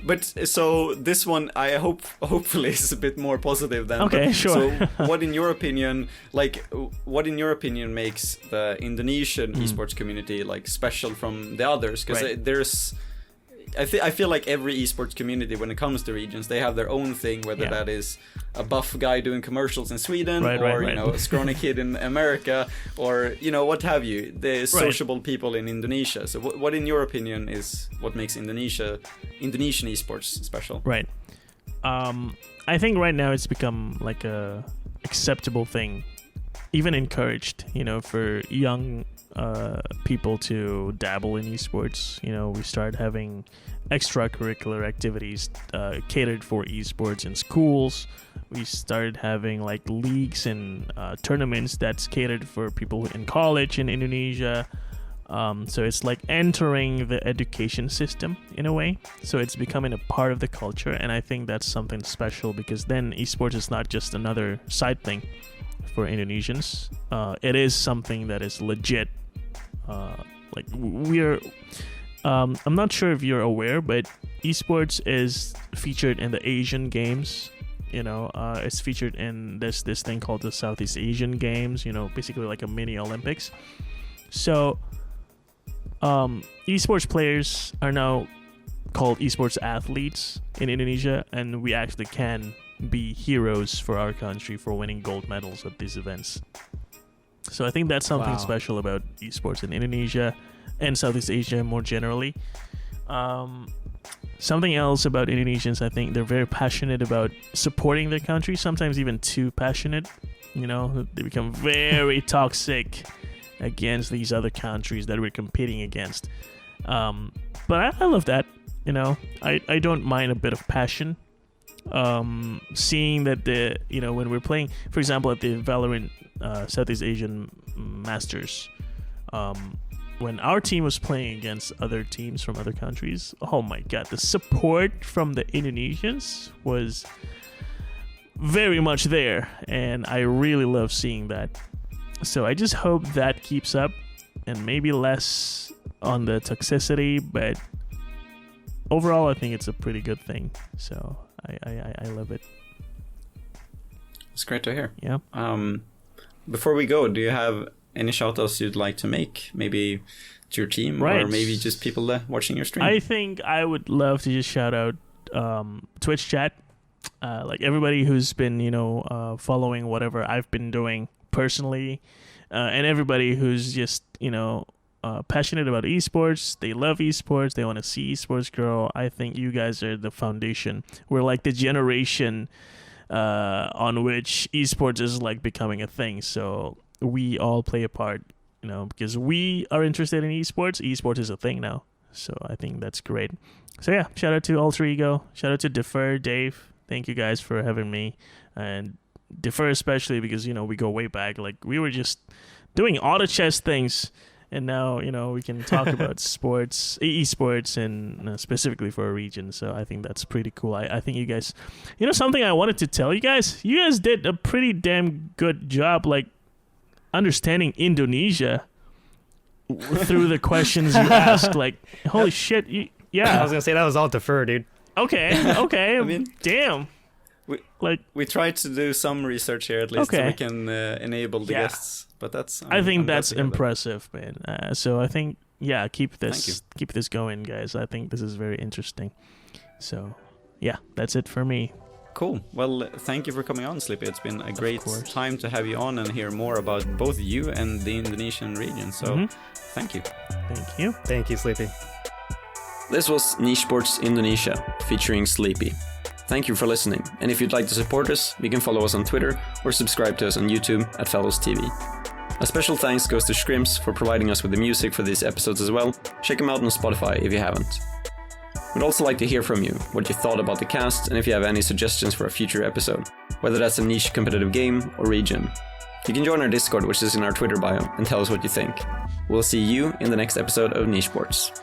But so this one, I hopefully is a bit more positive then. Okay, but, sure. So what in your opinion makes the Indonesian esports community like special from the others? Because I feel like every esports community, when it comes to regions, they have their own thing, whether that is a buff guy doing commercials in Sweden, or a scrawny kid in America, or what have you, the sociable people in Indonesia. So what in your opinion is what makes Indonesian esports special? Right. I think right now it's become like a acceptable thing, even encouraged, for young people to dabble in esports. We start having extracurricular activities catered for esports in schools. We started having like leagues and tournaments that's catered for people in college in Indonesia. So it's like entering the education system in a way. So it's becoming a part of the culture, and I think that's something special, because then esports is not just another side thing for Indonesians. It is something that is legit. Like I'm not sure if you're aware, but esports is featured in the Asian Games. It's featured in this thing called the Southeast Asian Games. Basically like a mini Olympics. So, esports players are now called esports athletes in Indonesia, and we actually can be heroes for our country for winning gold medals at these events. So I think that's something special about esports in Indonesia and Southeast Asia more generally. Something else about Indonesians, I think they're very passionate about supporting their country, sometimes even too passionate. They become very toxic against these other countries that we're competing against. But I love that. I don't mind a bit of passion. Seeing that when we're playing, for example, at the Valorant Southeast Asian Masters, when our team was playing against other teams from other countries, oh my god, the support from the Indonesians was very much there, and I really love seeing that. So I just hope that keeps up, and maybe less on the toxicity, but overall I think it's a pretty good thing. So I love it. It's great to hear. Yeah. Before we go, do you have any shout-outs you'd like to make? Maybe to your team, or maybe just people watching your stream? I think I would love to just shout out Twitch chat. Like everybody who's been, following whatever I've been doing personally, and everybody who's just, passionate about esports. They love esports. They want to see esports grow. I think you guys are the foundation. We're like the generation on which esports is like becoming a thing. So we all play a part, because we are interested in esports. Esports is a thing now. So I think that's great. So yeah, shout out to Alter Ego. Shout out to Defer, Dave. Thank you guys for having me. And Defer especially because, we go way back. Like we were just doing auto chess things. And now, we can talk about esports, and specifically for a region. So I think that's pretty cool. I think you guys, something I wanted to tell you guys did a pretty damn good job, like, understanding Indonesia through the questions you asked. Like, holy shit. Yeah. I was going to say that was all Defer, dude. Okay. I mean, damn. We tried to do some research here at least so we can enable the guests. But I think that's impressive, man. So I think keep this going, guys. I think this is very interesting. So yeah, that's it for me. Cool. Well, thank you for coming on, Sleepy. It's been a great time to have you on and hear more about both you and the Indonesian region. So thank you. Thank you. Thank you, Sleepy. This was Nichesports Indonesia featuring Sleepy. Thank you for listening, and if you'd like to support us, you can follow us on Twitter or subscribe to us on YouTube at Fellows TV. A special thanks goes to Scrimps for providing us with the music for these episodes as well. Check them out on Spotify if you haven't. We'd also like to hear from you, what you thought about the cast, and if you have any suggestions for a future episode, whether that's a niche competitive game or region. You can join our Discord, which is in our Twitter bio, and tell us what you think. We'll see you in the next episode of Nichesports.